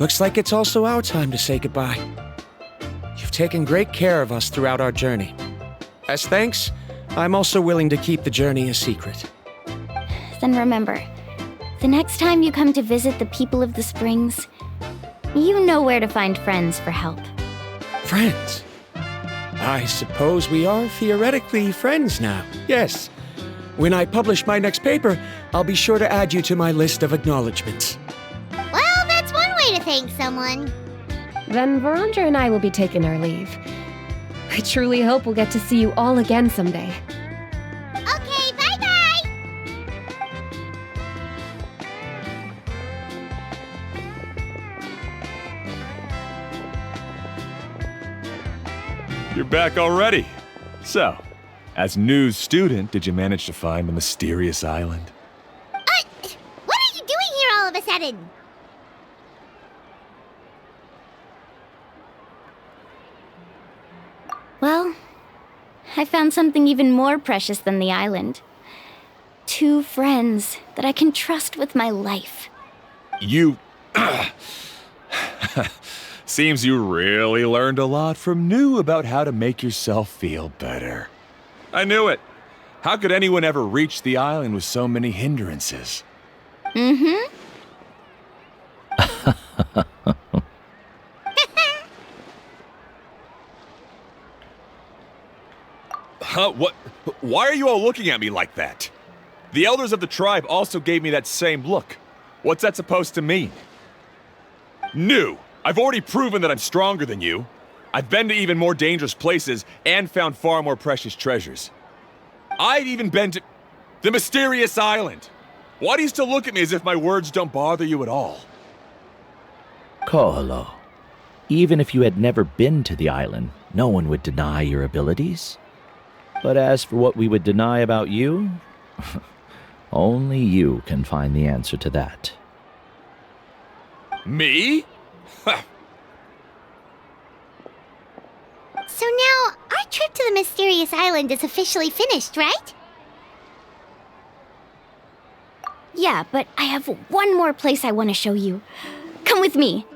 Looks like it's also our time to say goodbye. You've taken great care of us throughout our journey. As thanks, I'm also willing to keep the journey a secret. Then remember, the next time you come to visit the people of the Springs, you know where to find friends for help. Friends? I suppose we are theoretically friends now, yes. When I publish my next paper, I'll be sure to add you to my list of acknowledgements. Well, that's one way to thank someone. Then Varamdra and I will be taking our leave. I truly hope we'll get to see you all again someday. Okay, bye-bye! You're back already. So, As news student, did you manage to find the mysterious island? What are you doing here all of a sudden? Well, I found something even more precious than the island. 2 friends that I can trust with my life. You... Seems you really learned a lot from New about how to make yourself feel better. I knew it. How could anyone ever reach the island with so many hindrances? Mm-hmm. Huh? What? Why are you all looking at me like that? The elders of the tribe also gave me that same look. What's that supposed to mean? New! I've already proven that I'm stronger than you. I've been to even more dangerous places and found far more precious treasures. I've even been to the mysterious island. Why do you still look at me as if my words don't bother you at all? Ko'olo, even if you had never been to the island, no one would deny your abilities. But as for what we would deny about you, only you can find the answer to that. Me? So now, our trip to the mysterious island is officially finished, right? Yeah, but I have one more place I want to show you. Come with me.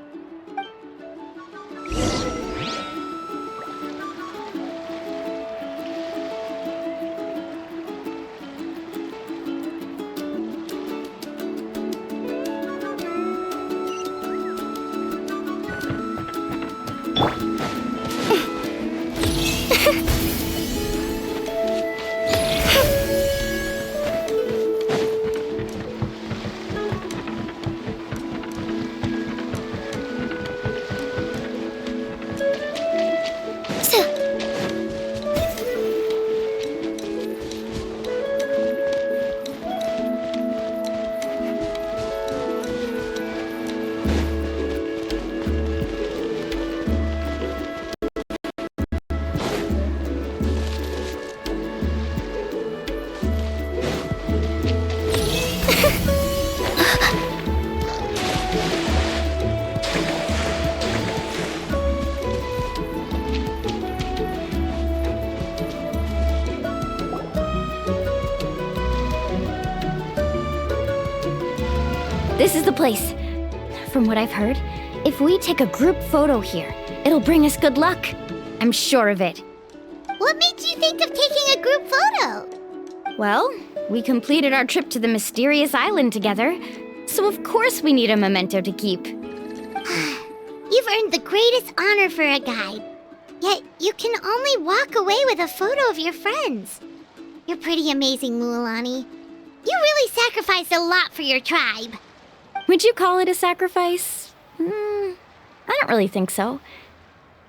This is the place. From what I've heard, if we take a group photo here, it'll bring us good luck. I'm sure of it. What made you think of taking a group photo? Well, we completed our trip to the mysterious island together, so of course we need a memento to keep. You've earned the greatest honor for a guide. Yet, you can only walk away with a photo of your friends. You're pretty amazing, Mualani. You really sacrificed a lot for your tribe. Would you call it a sacrifice? I don't really think so.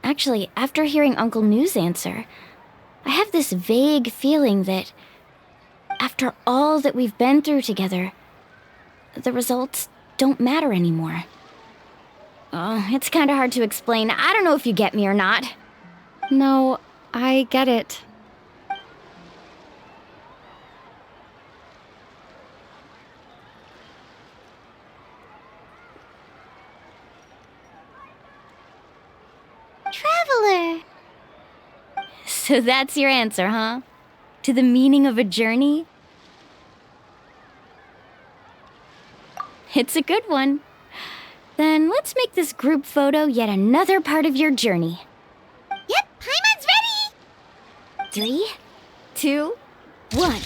Actually, after hearing Uncle New's answer, I have this vague feeling that after all that we've been through together, the results don't matter anymore. Oh, it's kind of hard to explain. I don't know if you get me or not. No, I get it. Traveler. So that's your answer, huh? To the meaning of a journey? It's a good one. Then let's make this group photo yet another part of your journey. Yep, Paimon's ready! 3, 2, 1.